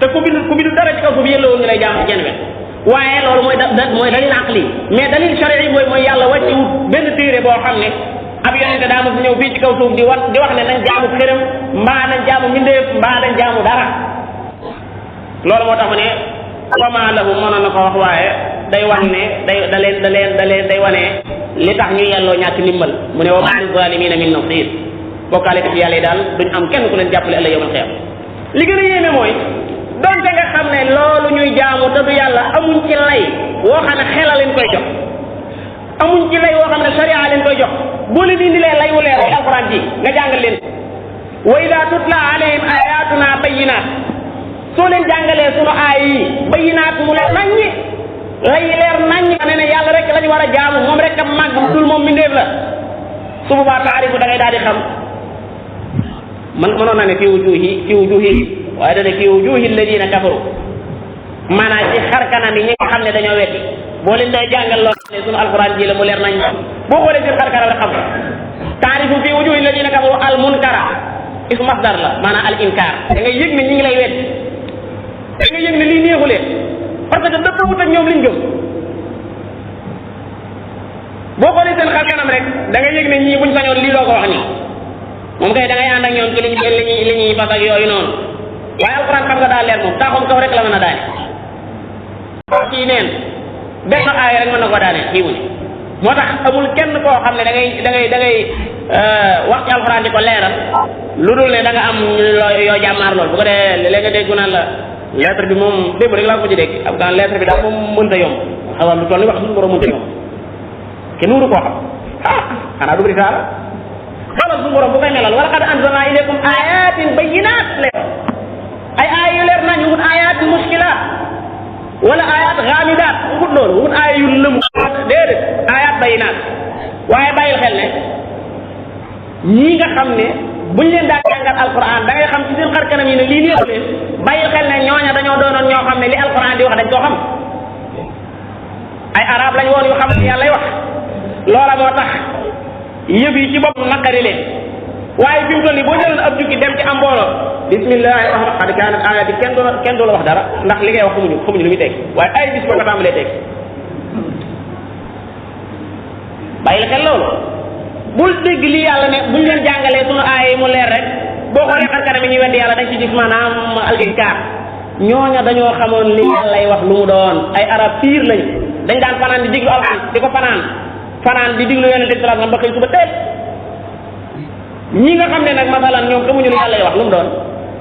te ku bind dara ci kaw suuf yëlla woon ñu lay jaamu genn wet waaye loolu mooy dalil aqli mais dalil shar'i mooy yàlla wàcce wut benn téere boo xam ne ab yonente daa mos ñëw fii ci kaw suuf di wax ne nañ jaamu xërëm mbaa nañ jaamu mbindeef mbaa nañ jaamu dara loolu moo tax mu ne wama lahu mënoon na ko wax waaye day wax ne day wane li tax ñu yelloo ñàkk ndimbal mu ne wa ma li zalimina min nasir bokkaale ko ci yàlla yi daal duñ am kenn ku leen jàppale ëllëg yawmal qiyaama li gën a yéeme mooy donte nga xam ne loolu ñuy jaamu te du yàlla amuñ ci lay woo xam ne xela leen koy jox amuñ ci lay woo xam ne sharia leen koy jox boo leen indilee lay wu leer alquran ji nga jàngal leen wa ida tutla alayhim ayatuna bayyinat soo leen jàngalee sunu aay yi bayyinat mu leer naññi lay leer naññi ne ne yàlla rek lañu war a jaamu moom rek a màgg dul moom mbindeef la su boobaa taarifu da ngay daal di xam man mënoon naa ne fi wujuhi waaye da ne fi wujuhi alladina kafaru maanaam ci xar kanam yi ñi nga xam ne dañoo weddi boo leen day jàngal loo xam ne sunu alquran ji la mu leer nañ boo xoolee seen xar kanam rek xam taarifu fi wujuhi alladina kafaru al munkara is masdar la maanaam al inkar da ngay yëg ne ñi ngi lay weddi da ngay yëg ne lii neexu leen parce que dëpp wut ak ñoom liñ gëm boo xoolee seen xar kanam rek da ngay yëg ne ñii buñ sañoon lii doo ko wax nii moom kay da ngay ànd ak ñoom ci li ñuy fas ak yooyu noonu waaye alquran xam nga daa leer moom taaxum kaw rek la mën a daane kii neen benn aay rek mën na ko daane kii mu ne moo tax amul kenn koo xam ne da ngay wax ci alquran di ko leeral lu dul ne da nga am yoo jàmmaar lool bu ko dee léegi nga dégg naan la lettre bi moom démb rek laa ko ci dégg ab daan lettre bi daal moom mënta yomb xawal lu toll ni wax suñu borom mënta yomb kenn wuru koo xam xanaa du risaala xoolal suñu borom bu koy melal wa laqad anzalna ilaykum ayatin bayyinat leer ay aaya yu leer nañ wut ayat muskilat wala ayat xaamidaat wut loolu wut aaya yu lëm déedéet ayat bayyinat waaye bàyyil xel ne ñii nga xam ne buñ leen daa jàngal alquran da ngay xam ci seen xar kanam yi ne lii neexu leen bàyyil xel ne ñooña dañoo doonoon ñoo xam ne li alquran di wax dañ koo xam ay arab lañ woon yu xam ne yàlla lay wax loola moo tax yëf yi ci bopp naqari leen waaye fi mu toll nii boo jëloon ab jukki dem ci am mbooloo bismillahi rahmaan qad kaanat ayati kenn du la wax dara ndax li ngay wax xamuñu lu muy teg waaye ay bis boo ko tàmbalee teg bàyyi la xel loolu bul dégg li yàlla ne buñ leen jàngalee sunu aaya yi mu leer rek boo xoolee xar kanam yi ñuy weddi yàlla dañ ci gis maanaam al-inkaar ñooña dañoo xamoon li yàllay wax lu mu doon ay arab piir lañ dañ daan fanaan di diglu alxuraan di ko fanaan di diglu yonente bi sallallahu alayhi wasallam ba xëy suba teel ñi nga xam ne nag masalan ñoom xamuñu li yàllay wax lu mu doon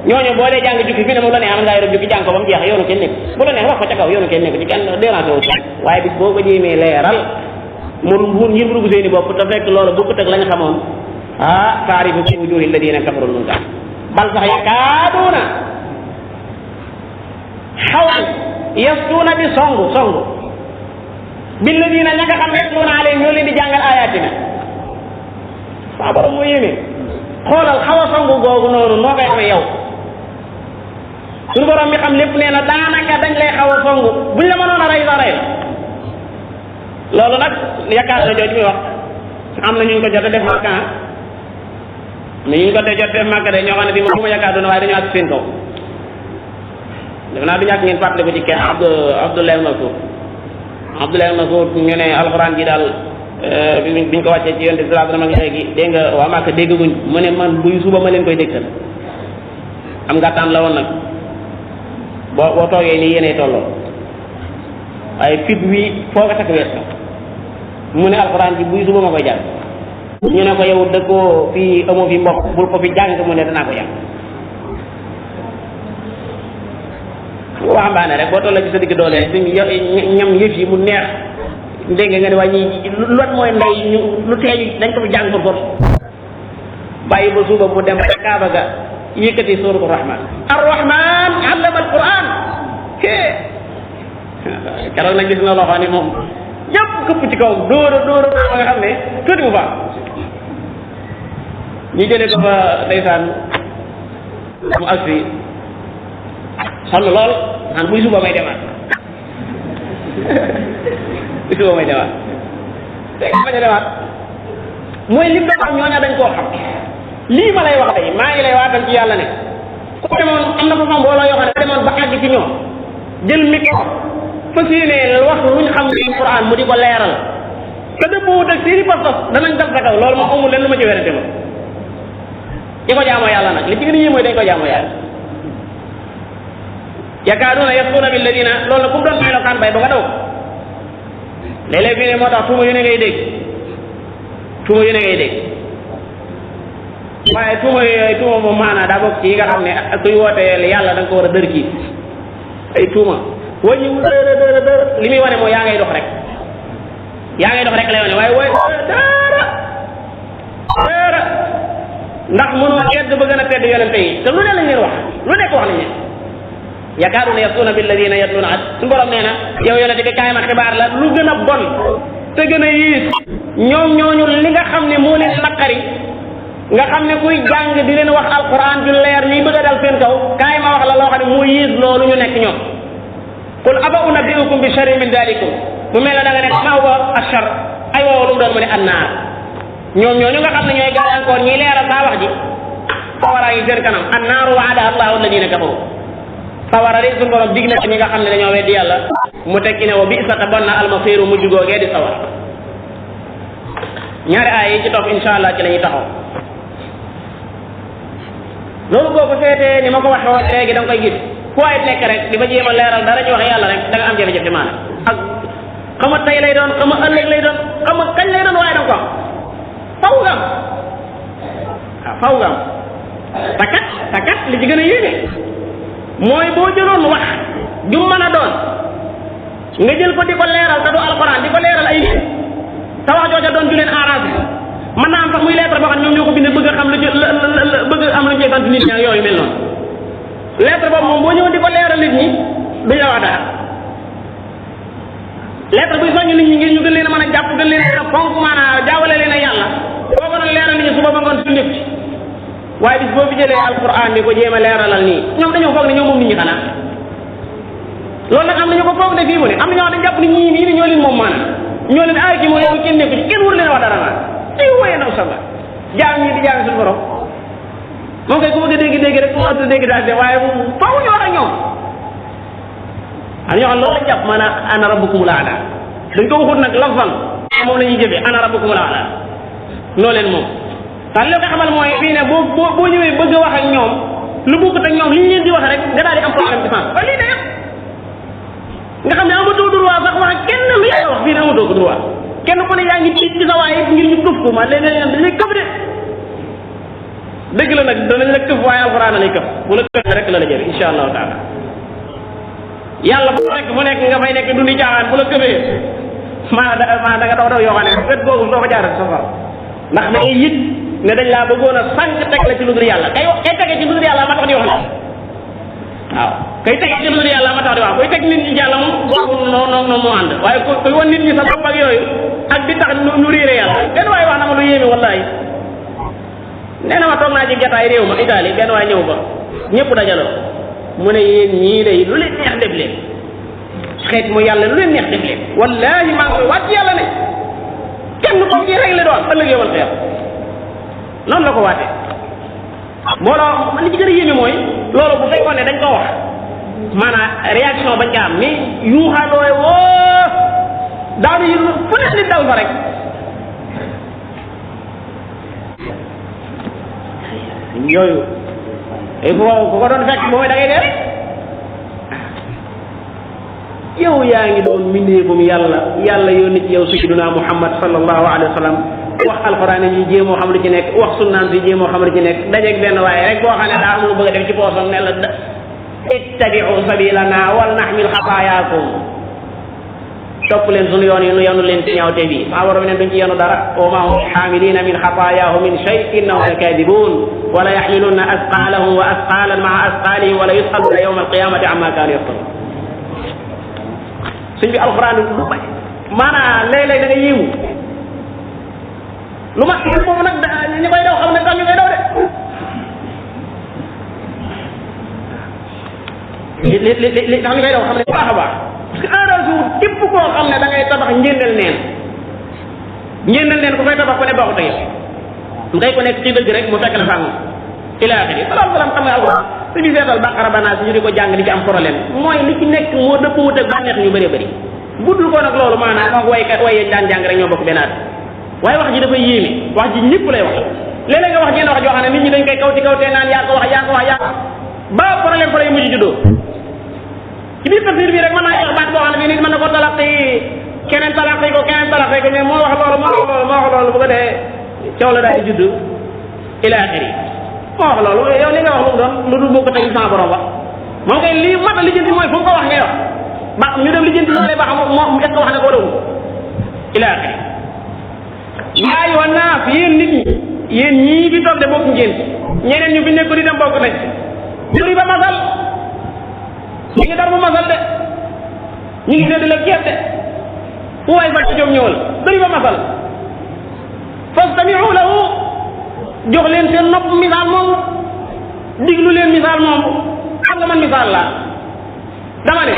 ñooñu boo dee jàng jukki fi ne moom la ne am ngaa yorob jukki jàng ko ba mu jeex yoonu kenn nekk bu la neex wax ko ca kaw yoonu kenn nekk ci kenn déranger wu waaye bis boo ko jéemee leeral mun ñim rugu seeni bopp te fekk loolu bokkut ak la nga xamoon taarifu fi wujuhi alladina kafaru munkar bal sax yakaaduuna xaw yastuuna bi songu billadina ña nga xam ne yatluuna alayhim ñoo leen di jàngal ayatina saa borom moo yéeme xoolal xaw a songu googu noonu noo koy xamee yow suñu borom mi xam lépp nee na daanaka dañ lay xaw a songu buñ la mënoon a rey sax rey la loolu nag yaakaar na jooju muy wax am na ñu ko jot a def Makka mais ñu ko jot def Makka de ñoo xam ne bii moom ma yaakaar doon waaye dañoo ak seen kaw def naa du ñàkk ngeen fàttali ko ci kenn Abdoulaye Mas'ud ñu ne alxuraan ji daal biñ ko wàccee ci yonent bi sallallahu alayhi wasallam léegi dégg nga waa Makka dégguñ mu ne man buy suba ma leen koy dégtal am ngàttaan la woon nag boo toogee nii yéenay tolloo waaye fit wi foo ko takk wees mu ne alxuraan ji buy suba ma koy jàng ñu ne ko yow dëkkoo fii amoo fi mbokk bul ko fi jàng mu ne danaa ko jàng waxambaane rek boo toll ci sa digg doole ñam yëf yi mu neex dégg nga ne waa ñi lot mooy ndey ñu lu teeñ dañ ko fi jàng pour bàyyi ba suba mu dem ba Kaaba ga yëkkati suuratu rahman ar-rahman allama al-quran keroog nag gis na loo xam ne moom ñëpp këpp ci kaw dóora ba nga xam ne tuuti mu baax ñu jëlee ko fa ndeysaan mu agsi sonn lool naan buy suba may demaat buy suba may demaat dégg nga bañ a demaat mooy lim doon xam ñooña dañ koo xam lii ma lay wax tey maa ngi lay waatal ci yàlla ne ku demoon am na fa fa mbooloo yoo xam ne demoon ba àgg ci ñoom jël micro fas yéene wax luñ xam ne Alquran mu di ko leeral te dëppoo ak seeni pas-pas danañ dal sa kaw loolu ma amul leen lu ma ci werante ma di ko jaamoo yàlla nag li ci gën a yéem mooy dañ ko jaamoo yàlla yakaaduuna yasquuna billadina loolu nag ku mu doon melokaan bay ba nga daw léeg-léeg fii ne moo tax tuuma yu ne ngay dégg waaye tuuma moom maanaa daa bokk ci yi nga xam ne kuy wooteel yàlla da nga ko war a dër kii ay tuuma wàññiwul dër li muy wane mooy yaa ngay dox rek lay wane waaye dara ndax mënoo tedd ba gën a tedd yonente yi te lu ne lañ leen wax lu nekk wax nañ leen yakaaduuna yasquuna billadina yatluuna suñu borom nee na yow yonente bi kaay ma xibaar la lu gën a bon te gën a yiis ñoom ñooñu li nga xam ne moo leen naqari nga xam ne kuy jàng di leen wax alquran ju leer ñuy bëgg a dal seen kaw kaay ma wax la loo xam ne moo yiis loolu ñu nekk ñoom qul aba unabbiukum bi sharrin min dalikum bu mel ne da nga ne maa huwa ashar ay woowu lu mu doon mu ne annaar ñoom ñooñu nga xam ne ñooy gàllankoor ñiy leeral saa wax ji sawaraa ngi seen kanam annaaru waadaha allahu alladina kafaru sawara rek suñu borom dig na ñi nga xam ne dañoo weddi yàlla mu tekki ne wa bi'sa te bon na almasiru mujj googee di sawar ñaari aay yi ci topp insha allah ci la ñuy taxaw loolu boo ko seetee ni ma ko waxee woon léegi da nga koy gis fu waay nekk rek di ba jéem a leeral dara ñu wax yàlla rek da nga am jafe-jafe maanaam ak xama tey lay doon xama ëllëg lay doon xama kañ lay doon waaye da nga ko am faw nga am waaw faw nga am takat li ci gën a yéene mooy boo jëloon wax ju mën a doon nga jël ko di ko leeral te du alxuraan di ko leeral ay nit te wax jooja doon ju leen arrangé mën naa am sax muy lettre boo xam ñoom ñoo ko bind bëgg a xam lu ci bëgg am lu ci sant nit ñi ak yooyu mel noonu lettre boobu moom boo ñëwoon di ko leeral nit ñi duñ la wax dara lettre buy soññ nit ñi ngir ñu gën leen a mën a jàpp gën leen a fonk maanaam jaawale leen a yàlla boo ko doon leeral nit ñi suba ba ngoon su lépp waaye bis boo fi jëlee alquran di ko jéem a leeralal nii ñoom dañoo foog ne ñoom moom nit ñi xanaa loolu nag am na ñu ko foog ne fii mu ne am na ñoo dañ jàpp ni ñii nii ñoo leen moom maanaam ñoo leen aay ci mooy yow kenn nekku ci kenn war leen wax dara maanaam di wooyee naw sama jaam ñi di jaam suñu borom moom kay ku bëgg a dégg rek ku mënta dégg daal de waaye faaw ñu wax ak ñoom am ñoo xam loolu lañ jàpp maanaam ana rabbukumul aala dañ ko waxut nag lafan moom la ñuy jëfee ana rabbukumul aala noo leen moom waaye li ko xamal mooy fii ne boo ñëwee bëgg a wax ak ñoom lu bokkut ak ñoom li ñu leen di wax rek nga daal di am problème ci sens lii day nga xam ne amatoo droit sax wax ak kenn lu yàlla wax fii ne amatoo ko droit kenn ku ne yaa ngi tiit ci sa waay ngir ñu këf ko ma léeg-léeg dañ lay këf de dëgg la nag danañ la këf waaye alxuraan lay këf bu la këf rek la la jël insha allahu taala yàlla fu nekk nga fay nekk dundi jaaxaan bu la këfee maa da nga daw yoo xam ne wet boobu soo ko jaaral sa far ndax da ngay yëg ne dañ laa bëggoon a sànq teg la ci lu dul yàlla kay tege ci lu dul yàlla ma tax di wax la waaw kay tege ci lu dul yàlla ma tax di wax koy teg nit ñi ci yàlla moom boobu noonu moo ànd waaye koy wan nit ñi sa bopp ak yooyu ak di tax ñu réere yàlla benn waaye wax na ma lu yéeme wallahi nee na ma toog naa ci jataay réew ma Italie benn waaye ñëw ba ñëpp dajaloo mu ne yéen ñii day lu leen neex def leen xeet mu yàlla lu leen neex def leen wallahi maa ngi koy wàcc yàlla ne kenn ko ci rek la doon ëllëg yowal xeex noonu la ko waatee mbooloo li ci gën a yéeme mooy loolu bu fekkoon ne dañ ko wax maanaam réaction bañ ca am ni yuuxalooy woo daaw di fu ne nit daw fa rek yooyu ku ko doon fekk mooy da ngay dee rek yow yaa ngi doon mbindeefum yàlla yónni ci yow sayyiduna Muhammad sallallahu alayhi wa sallam wax alxuraan yi jéemoo xam lu ci nekk wax sunnaam si jéemoo xam lu ci nekk dajeeg benn waaye rek boo xam ne daa am lu bëgg a def ci poosam ne la ittabi'u sabilana wal nahmil xataayaakum topp leen sunu yoon yi nu yanu leen ci ñaawte bi maa borom ne duñ ci yanu dara wa ma hum xaamilina min xataayaahum min shay innahum lakadibun wala yaxmiluna asqaalahum wa asqaalan maa asqaalihim wala yusaluna yawma alqiyamati amma kaanu yaftarun suñ bi alxuraan lu bay maanaam léeg-léeg da nga yéemu lu ma moom nag ñu koy daw xam ne tax ñu koy daw de li tax ñu koy daw xam ne baax a baax parce que en jour képp koo xam ne da ngay tabax njëndal neen ku fay tabax ko ne baaxut ak yow mu koy ko nekk ci dëgg rek mu fekk la fànn ila axiri salaam salaam xam nga alxuraan su ñu seetal baqara banaa si ñu di ko jàng di ci am problème mooy li ci nekk moo dëpp wut ak bànneex ñu bëree bëri guddul ko nag loolu maanaam wax way daan jàng rek ñoo bokk benn at waaye wax ji dafay yéeme wax ji ñëpp lay wax léeg-léeg nga wax jenn wax joo xam ne nit ñi dañ koy kawtee naan yaa ko wax ba problème fa lay mujj juddoo ci biir tafsir bi rek mën naa jox baat boo xam ne bi nit mën na ko talaqi keneen talaqi ko mais moo wax loolu bu ko dee coow la daal di judd ila axiri moo wax loolu yow li nga wax lu doon lu dul boo ko tegi sama borom ba moom kay lii mat a lijjanti mooy fu mu ko wax ngay wax ba ñu dem lijjanti loolee ba xam moom est-ce que wax ne ko dawul ila axiri yaa ayyuhan naas yéen nit ñi yéen ñii fi toog de bokk ngeen ñeneen ñu fi nekk di dem bokk nañ duri ba masal ñu ngi dar bu masal de ñu ngi séddale kees de fu waay fa jóg ñëwal duri ba masal fastami'u lahu jox leen seen nopp misaal moomu diglu leen misaal moomu xam nga man misaal laa dama ne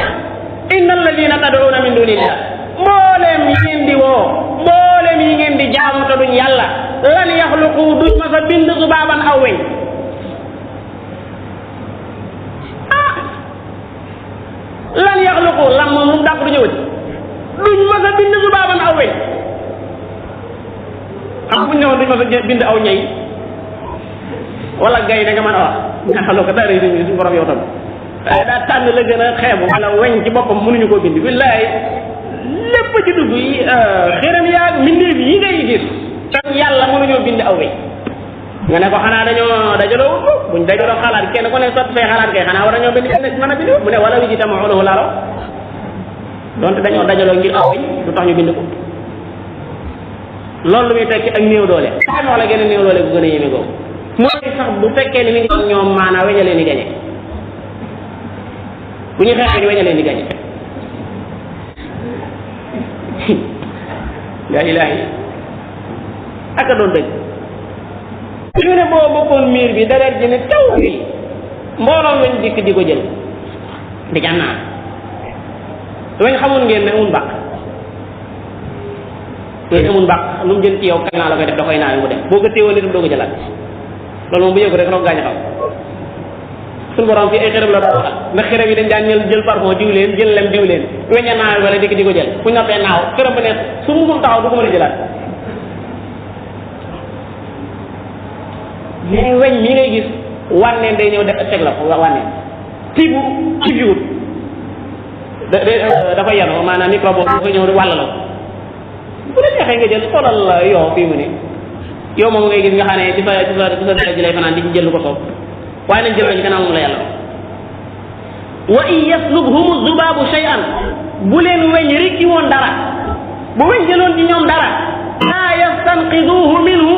inna alladina tad'una min dunillah mboolem yi ngeen di woo mboolem yi ngeen di jaamu te duñ yàlla lan yaxluqu duñ ma sa bind zubaaban aw weñ lan yaxluqu lam moom mu dàq du ñëwati duñ ma sa bind zubaaban aw weñ xam buñ ne woon duñ ma sa bind aw ñey wala gay da nga mën a wax nga xaloo ko dara yi suñu borom yow tam daa tànn la gën a xeebu wala weñ ci boppam mënuñu koo bind billaay lépp ci dugg yi xëram yaa mbindeef yi ngay gis te yàlla mënuñoo bind aw weñ nga ne ko xanaa dañoo dajaloo buñ dajaloo xalaat kenn ku ne sot fee xalaat kay xanaa war nañoo bind mën a bind bu ne wala wi ji tamaxulahu laalo donte dañoo dajaloo ngir aw weñ du tax ñu bind ko loolu lu muy tekki ak néew doole xam wax la gën a néew doole bu gën a yéeme googu mooy sax bu fekkee ni mi ngi ñoom maanaa weña leen di gañe bu ñu xeexee ni weña leen di gañe yaa ilaahi aka doon dëgg ñu ne boo bokkoon miir bi deret ji ne taw bi mbooloom weñ dikk di ko jël di ca naan weñ xamoon ngeen ne amul bàq weñ amul bàq lu mu jël ci yow kan naa la koy def da koy naan mu dem boo ko téewoon itam doo ko jëlaat loolu moom bu yëgu rek roog gaañ xam suñu borom fii ay xërëm la doon ndax xërëm yi dañ daan jël parfum diw leen jël lem diw leen weña naaw wala dikk di ko jël fu ñu noppee naaw xërëm ba ne su musul taxaw du ko mën a jëlaat mais weñ mi ngay gis wànneen day ñëw def teg la ko wànneen tibiwut dafa yenu maanaam microbe boobu dafa ñëw wàll la bu la neexee nga jël xoolal yow fii mu ne yow moom ngay gis nga xam ne ci sa dara ji lay fanaan di ci jël lu ko soob waaye nañ jël weñ gannaaw moom la yàlla wa in yaslubhumu zubaabu shay'an bu leen weñ rikki woon dara bu weñ jëloon ci ñoom dara laa yastanqiduhu minhu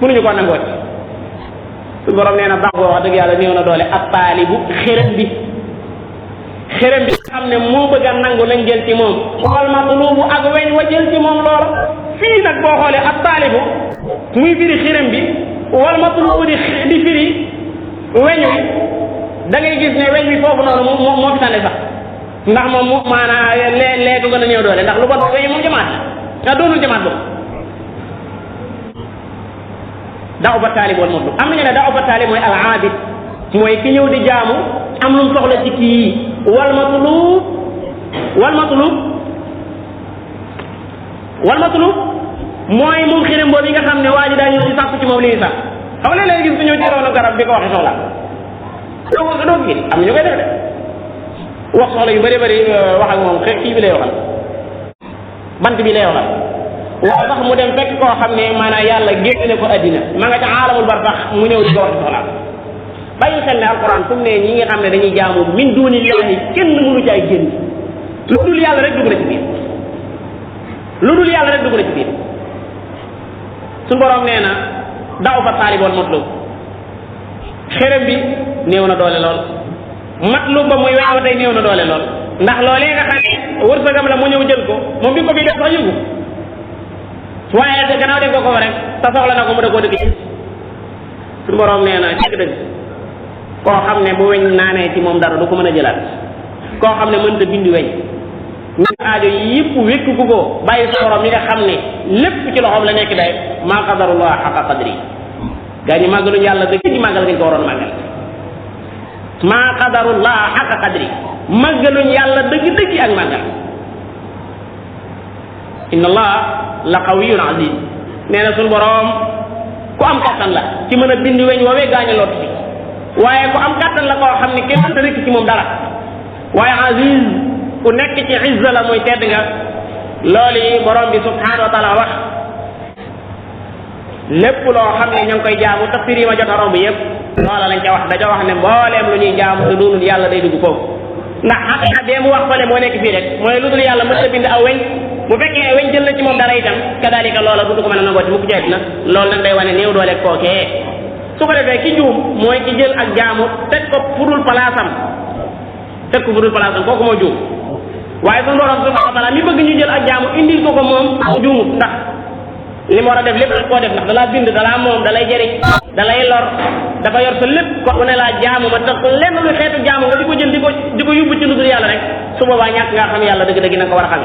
mënuñu ko nangooti su borom nee na baax boo wax dëgg yàlla néew na doole ab taalibu xërëm bi xam ne moo bëgg a nangu lañ jël ci moom wal matlubu ak weñ wa jël ci moom loola fii nag boo xoolee ab taalibu muy firi xërëm bi wal matlubu di firi weñ wi da ngay gis ne weñ wi foofu noonu moo fi tane sax ndax moom maanaa lee ko gën a néew doole ndax lu bon weñ moom jamaat nga doonul jamaat boobu daaw ba taalib wal matlub am nañu ne daaw ba taalib mooy al aabid mooy ki ñëw di jaamu am lu mu soxla ci kii wal matlub mooy moom xirim boobu yi nga xam ne waa ji daa ñëw di sàpp ci moom li ñuy sax xam nga léeg-léeg gis ku ñëw ci roonu garab bi ko waxee soxla doo gis am na ñu koy def de wax soxla yu bëri bëri wax ak moom kii bi lay waxal bant bi lay waxal waaw sax mu dem fekk koo xam ne maanaam yàlla génne ko addina ma nga ca aalamul barzax mu ñëw di ko wax soxla bàyyi xel ne alquran fu mu ne ñi nga xam ne dañuy jaamu min dunillahi kenn mënu ci ay génn lu dul yàlla rek dugg na ci biir suñu borom nee na daaw fa taalib wal matlub xërëm bi néew na doole lool matlub ba muy weñ wa tey néew na doole lool ndax loolee nga xam ne wërsëgam la mu ñëw jël ko moom bi ko fi def sax yëngu waaye te gannaaw def ko rek te soxla na ko mu da koo dëgg ci suñu borom nee na dëgg koo xam ne bu weñ naanee ci moom dara du ko mën a jëlaat koo xam ne mënta bindi weñ ñu aajo yëpp wékku ko bàyyi sa borom mi nga xam ne lépp ci loxoom la nekk day maa qadarullah xaqa qadri gaa ñi màggaluñu yàlla dëgg ci màggal gañ ko waroon màggal maa qadarullah xaqa qadri màggaluñu yàlla dëgg ak màggal inna allah la qawiyun aziz nee na suñu borom ku am kattan la ci mën a bindi weñ woowee gaañu lott ci waaye ku am kattan la koo xam ne kenn mënta rëkk ci moom dara waaye aziz ku nekk ci izza la muy tedd nga loolu yi borom bi subhanahu wa taala wax lépp loo xam ne ña ngi koy jaamu te firi ma jot a romb yëpp loola lañ ca wax dañoo wax ne mbooleem lu ñuy jaamu te doonul yàlla day dugg foofu ndax xaqiqa bee mu wax fale moo nekk fii rek mooy lu dul yàlla mën a bind aw weñ bu fekkee weñ jël na ci moom dara itam kadalika loola du ko mën a nangooti mukk jeet na loolu nag day wane néew doole kookee su ko defee ki juum mooy ki jël ak jaamu teg ko fudul palaasam kooku moo juum waaye suñu borom subhanahu wa taala mi bëgg ñu jël ak jaamu indil ko moom juumut ndax li mu war a def lépp koo def ndax dalaa bind dalaa moom dalay jëriñ dalay lor dafa yor sa lépp ko mu ne laa jaamu ma tax lenn lu xeetu jaamu nga di ko jël di ko yóbbu ci lu dul yàlla rek su boobaa ñàkk nga xam yàlla dëgg-dëgg na ko war a xam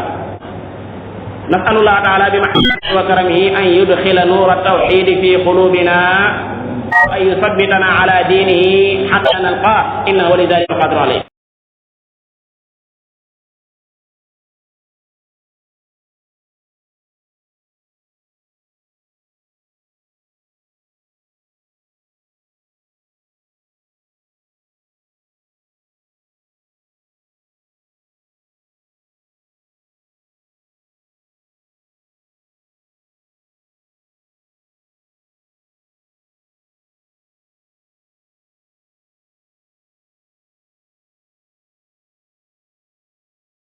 nasalullah taala bi mahmadihi wa karamihi an yudxila nuura tawxidi fi qulubina wa an yusabbitana ala dinihi xatta nalqaa innahu li dalika qadir alayh